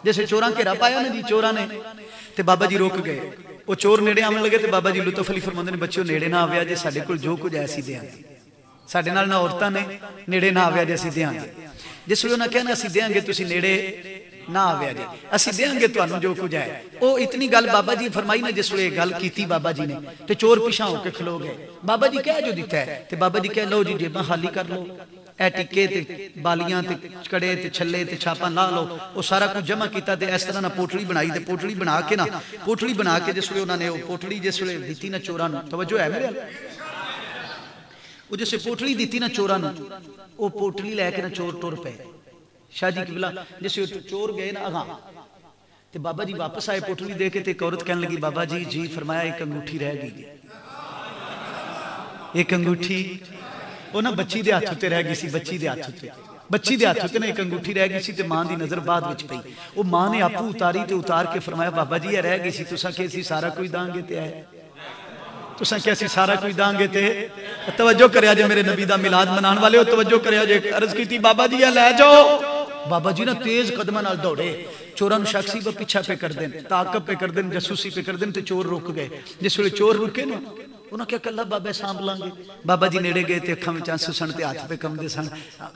جیسے چوراں گھیرا پایا نا جی چوراں نے تے بابا جی روک گئے. وہ چور نیڑے آون لگے تے بابا جی لطف علی فرماندے نے بچیو نیڑے نہ آویا جے, ساڈے کول جو کچھ ایسی دیاں گے, ساڈے نال نہ عورتاں نے, نیڑے نہ آویا جے اسی دیاں گے. جس ویلے انہاں کہنا اسی دیاں گے تسی نیڑے نہ آویا جے, اسی دیاں گے تانوں جو کچھ ہے. او اتنی گل بابا جی فرمائی نا, جس ویلے گل کیتی بابا جی نے تے چور پیچھے ہو کے کھلو گئے. بابا جی کہہ جو دیتا ہے تے بابا جی کہہ لو جی جیباں خالی کر لو, اے ٹکے تے بالیاں تے کڑے تے چھلے تے چھاپاں لا لو. وہ سارا کچھ جمع کیتا تے اس طرح نہ پوٹلی بنائی تے پوٹلی بنا کے نا پوٹلی بنا کے جس ویلے انہاں نے وہ پوٹلی جس ویلے دتی نا چوراں نوں, توجہ ہے میرے, وہ جیسے پوٹلی دیتی نا چوراں نوں, وہ پوٹلی لے کے نا چور ٹر پے. شاہ جی قبلہ جیسے چور گئے نا اگاں تے بابا جی واپس آئے پوٹلی دے کے تے ایک عورت کہنے لگی بابا جی جی فرمایا ایک انگوٹھی رہ گئی, ایک انگوٹھی وہ نا بچی دے ہاتھ تے رہ گئی سی, بچی دے ہاتھ تے, بچی دے ہاتھ تے نا ایک انگوٹھی رہ گئی سی تے ماں دی نظر بعد وچ پئی. وہ ماں نے آپو اتاری تے اتار کے فرمایا بابا جی یہ رہ گئی سی, تساں کہ سی سارا کوئی داں گے تے ہے, تساں کہ سی سارا کوئی داں گے تے. توجہ کریا جے میرے نبی دا میلاد منان والے ہو, توجہ کریا جے. عرض کیتی بابا جی یہ لے جاؤ. بابا جی نا تیز قدمہ نال دوڑے, چوراں نوں شک سی وہ پیچھا پہ کر دین, تعاقب پہ کر دین, جاسوسی پہ کر دین تے چور رک گئے. جس ویلے چور رکے نا انہاں کیا کلا بابا سانبھ لیں گے. بابا جی نیڑے گئے تے اکھاں وچ آنسو سن تے ہاتھ پہ کمدے سن,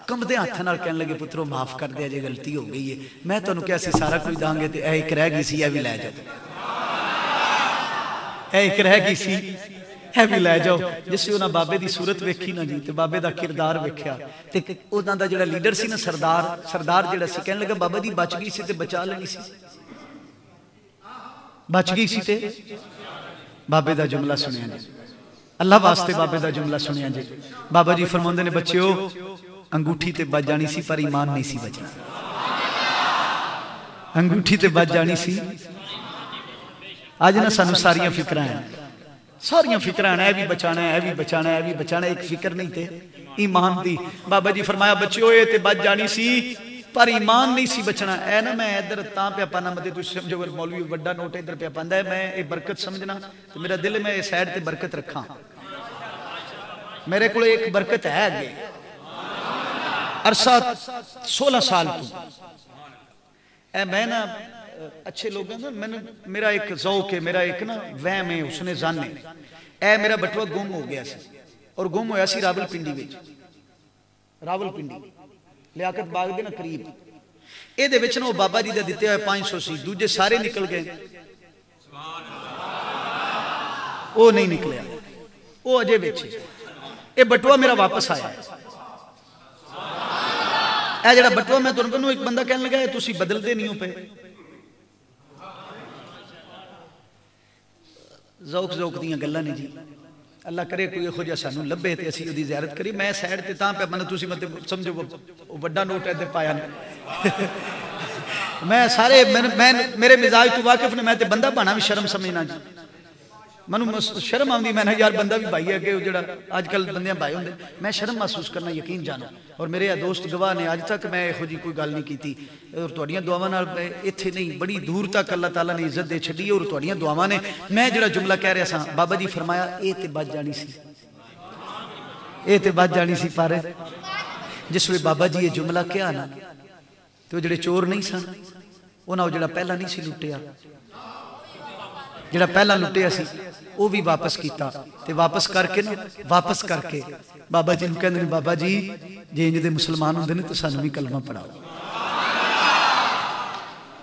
کمدے ہاتھ نال کہن لگے پترو معاف کر دیا جے غلطی ہو گئی ہے, میں تانوں کیا سی سارا کوئی داں گے تے اے ایک رہ گئی سی اے وی لے جاؤ, اے ایک رہ گئی سی اے وی لے جاؤ. جس ویلے انہاں بابے دی صورت ویکھی نا جی تے بابے دا کردار ویکھیا تے انہاں دا جڑا لیڈر سی نا سردار جڑا سی کہن لگا بابا جی بچ گئی سی تے بچا لینی سی, بچ گئی سی تے بابے دا جملہ سنیا جی, اللہ واسطے بابے دا جملہ سنیا جی. بابا جی فرماندے نے بچیو انگوٹھی تے بچ جانی سی پر ایمان نہیں سی بچنا, انگوٹھی تے بچ جانی سی. آج نا سانو ساریاں فکراں ہیں, ساریاں فکراں ہیں, اے بھی بچانا ہے, اے بھی بچانا ہے, اے بھی بچانا ہے, ایک فکر نہیں تے ایمان دی. بابا جی فرمایا بچیو اے تے بچ جانی سی پر ایمان نہیں سی بچنا. اے نا میں ادھر تاں پہ پانا مدد تسی سمجھو اگر مولوی بڑا نوٹ ادھر پہ پاندا ہے, میں اے برکت سمجھنا تو میرا دل میں اے سائیڈ تے برکت رکھاں. میرے کو ایک برکت ہے اگے عرصہ 16 سال تو اے میں نا اچھے لوگ ہیں نا, میرا ایک ذوق ہے, میرا ایک نا وہم ہے, اس نے زن ہے. اے میرا بٹوا گم ہو گیا سی اور گم ہویا سی راول پنڈی وچ, راول پنڈی لیاقت باغ دے نا قریب. اے دے وچ نا بابا جی دا دتے ہوئے 500 سی, دوجے سارے نکل گئے, او نہیں نکلیا, او اجے وچ. اے بٹوا میرا واپس آیا, اے جڑا بٹوا میں تانوں کہنا ایک بندہ کہنے لگا تسی بدلدے نہیں ہو پے. ذوق دیاں گلاں نے جی, اللہ کرے کوئی ایہو جہا سانوں لبھے تے اسی اودی زیارت کری. میں سائیڈ تے تاں پہ من تسی مطلب سمجھو وہ بڑا نوٹ ہے تے پایا میں سارے میرے مزاج تو واقف نے, میں تے بندہ بنا بھی شرم سمجھنا جی, منو شرم آندی. میں نے یار بندہ بھی بھائی ہے کہ جڑا آج کل بندیاں بھائی ہوندے, میں شرم محسوس کرنا یقین جانا. اور میرے دوست گواہ نے آج تک میں ایہو جی کوئی گل نہیں کیتی, اور تہاڈیاں دعاواں نال ایتھے نہیں بڑی دور تک اللہ تعالیٰ نے عزت دے چھڈی, اور تہاڈیاں دعاواں نے میں جڑا جملہ کہہ رہا سا بابا جی فرمایا اے تے بچ جانی سی, اے تے بچ جانی سی. پر جس ویلے بابا جی یہ جملہ کیا نا تے وہ جڑے چور نہیں سن انہاں وہ جڑا پہلا نہیں سی لٹیا, جڑا پہلا لٹیا سی وہ بھی واپس کیتا تے واپس کر کے نا واپس کر کے بابا جی نوں کہندے نے بابا جی جے انج دے مسلمان ہوندے نے تے سانوں بھی کلمہ پڑھاؤ,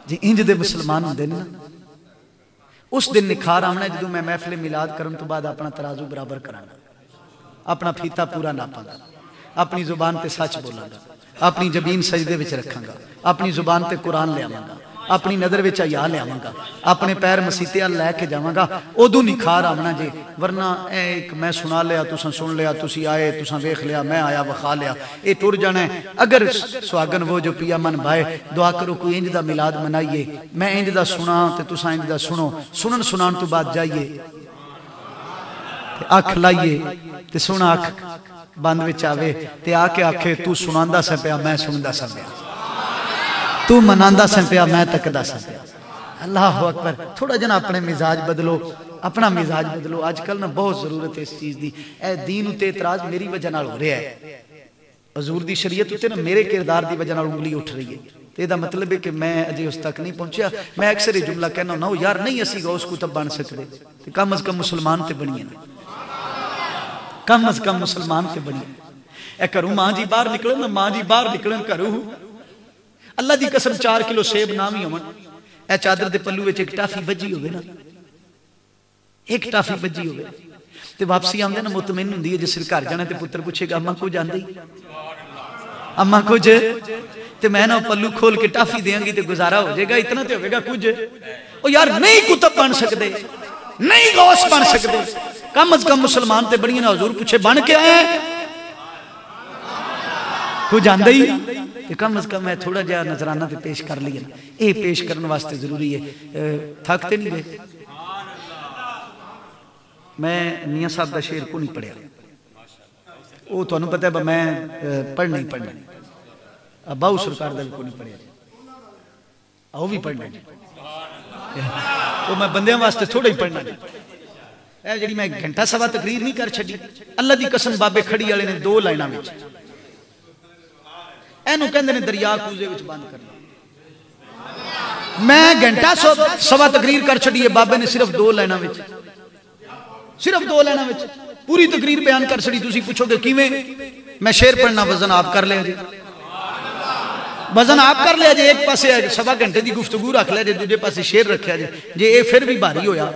جے انج دے مسلمان ہوندے نے نا اس دن نکھار آمنا جدوں میں محفل میلاد کرن تو بعد اپنا ترازو برابر کراں گا, اپنا پھیتا پورا ناپاں گا, اپنی زبان تے سچ بولاں گا, اپنی جبین سجدے وچ رکھاں گا, اپنی زبان تے قرآن لے آواں گا, اپنی نظر وچ حیا لے آواں گا, اپنے پیر مسیتے ال لے کے جاواں گا, اودوں نکھار آونا جے. ورنہ اے ایک میں سنا لیا تساں سن لیا, تسی آئے تساں ویکھ لیا, میں آیا وکھا لیا, اے ٹر جانا ہے. اگر سواگن وہ جو پیا من بھائے دعا کرو کوئی انج دا میلاد منائیے, میں انج دا سنا تے تساں انج دا سنو, سنن سنان تو بعد جائیے تے اکھ لائیے تے سونا اکھ بند وچ آوے تے آ کے آکھے تو سناندا سا پیا میں سندا سا پیا تو مناندا سا پیا میں تکدا سا پیا اللہ اکبر تھوڑا جنا اپنے مزاج بدلو اپنا مزاج بدلو آج کل نا بہت ضرورت ہے اس چیز دی اے دین اتے اعتراض میری وجہ نال ہو رہا ہے حضور دی شریعت اتے نا میرے کردار دی وجہ نال انگلی اٹھ رہی ہے تے دا مطلب ہے کہ میں اجے اس تک نہیں پہنچیا میں اکثر یہ جملہ کہنا ہوں یار نہیں اسی غوث کو تب بن سکتے تے کم از کم مسلمان تے بنیے نا کم از کم مسلمان تے بنیے اے کروں ماں جی باہر نکلن نا ماں جی باہر نکلن کروں اللہ دی قسم 4 کلو سیب نامی ہون اے چادر دے پلو وچ ایک ٹافی بجی ہوئے نا ایک ٹافی بجی ہوئے تے واپسی آمدے نا مطمئن ہوندی ہے جس گھر جانا تے پتر پوچھے گا اماں کو جاندی اماں کچھ تے میں نا پلو کھول کے ٹافی دیاں گی تے گزارا ہو جائے گا اتنا تے ہوئے گا کچھ او یار نہیں کتب بن سکدے نہیں غوث بن سکدے کم از کم مسلمان تے بڑی نا حضور پوچھے بن کے آئے ہیں کو جاندے ہی تے کم از کم میں تھوڑا جہا نظرانہ تے پیش کر لیا اے پیش کرنے واسطے ضروری ہے تھکتے نہیں گئے میں میاں صاحب دا شعر کو نہیں پڑھیا وہ تو انہوں پتہ ہے میں پڑھنا ہی پڑھنا اباؤ سرکار دا کو نہیں پڑھیا آؤ بھی پڑھنا وہ میں بندیاں واسطے تھوڑا ہی پڑھنا اے جڑی میں گھنٹہ سوا تقریر نہیں کر چھڑی اللہ دی قسم بابے کھڑی والے نے 2 لائناں وچ اینو کہندے نے دریا کوزے وچ بند کرنا میں گھنٹہ سوا تقریر کر چھڑی ہے بابے نے صرف 2 لائناں وچ صرف 2 لائناں وچ پوری تقریر بیان کر چھڑی تسی پوچھو گے کیویں میں شعر پڑھنا وزن آپ کر لیا جی وزن آپ کر لیا جی ایک پاسے سوا گھنٹے دی گفتگو رکھ لیا جی دوسرے پاسے شعر رکھیا جی اے پھر بھی بھاری ہویا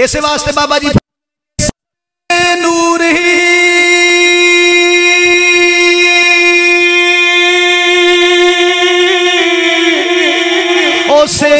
ایسے واسطے بابا جی نور ہی او سے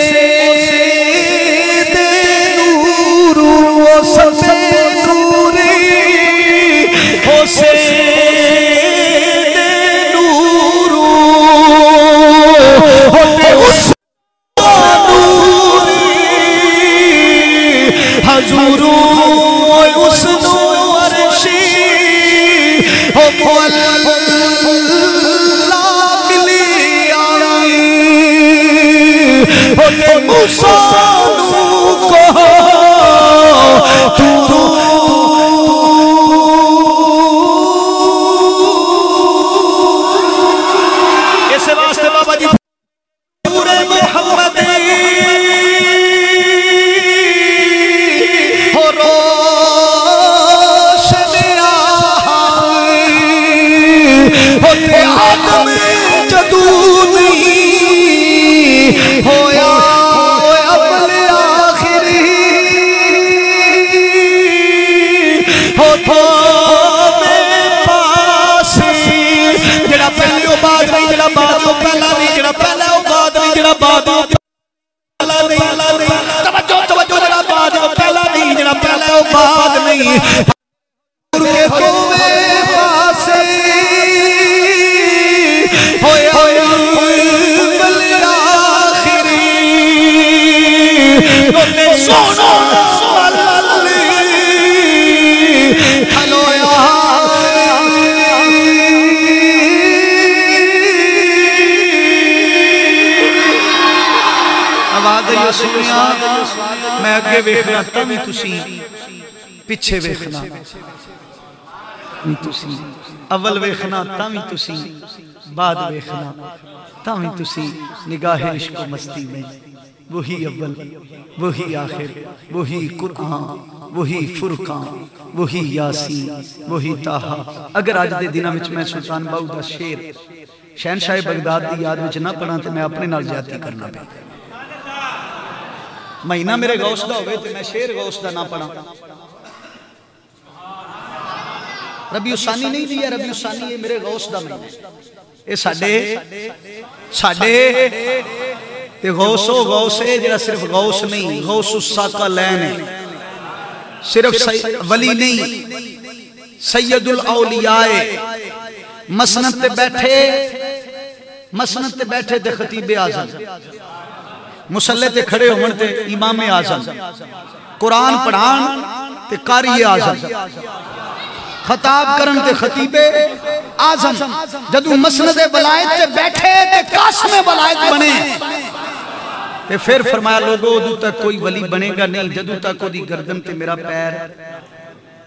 میں اگے ویکھنا تاں تسی پیچھے ویکھنا تسی اول ویکھنا تاں تسی بعد ویکھنا تاں تسی نگاہ عشق و مستی میں وہی اول وہی آخر وہی قرآن وہی فرقان وہی یاسین وہی تاہا اگر آج دے دنہ وچ میں سلطان باؤ دا شعر شہنشاہ بغداد دی یاد وچ نہ پڑھاں تے میں اپنے نال زیادتی کرنا پہ مہینہ میرے غوث دا ہوئے تو میں شعر غوث دا نہ پڑھا ربیع الثانی نہیں دیا ربیع الثانی یہ میرے غوث دا مہینہ یہ ساڑھے تے غوث و غوث ہے جڑا صرف غوث نہیں غوث الساقلین ہے صرف ولی نہیں سید الاولیاء مسند تے بیٹھے تے خطیب اعظم مسلح تے کھڑے ہومن تے امام اعظم قرآن پڑھان تے قاری اعظم خطاب کرن تے خطیب اعظم جدو مسند ولایت تے بیٹھے تے قاسم ولایت بنے تے پھر فرمایا لوگو ادو تک کوئی ولی بنے گا نہیں جدو تک دی گردن تے میرا پیر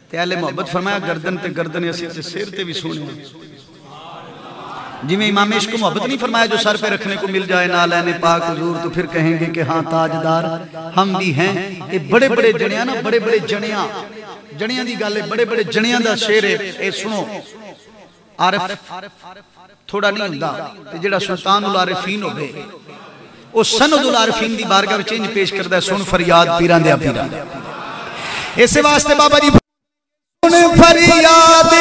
تے اہل محبت فرمایا گردن تے گردن اسی تے سر تے بھی سونے جی میں امام عشق محبت نہیں فرمایا جو سر پہ رکھنے کو مل جائے نالین پاک حضور تو پھر کہیں گے کہ ہاں تاجدار ہم بھی ہیں یہ بڑے بڑے جنیاں نا بڑے بڑے جنیاں دی گالے بڑے بڑے جنیاں دا شیر ہے اے سنو عارف تھوڑا نہیں ہوندہ جڑا سلطان العارفین ہو گئے او سند العارفین دی بارگاہ وچ انج پیش کردہ ہے سن فریاد پیران دیا پیران ایسے واسطے بابا جی سن فریاد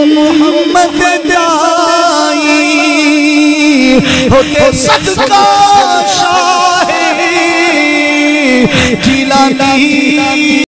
محمد دائی ہوتے صدقہ شاہ جیلانی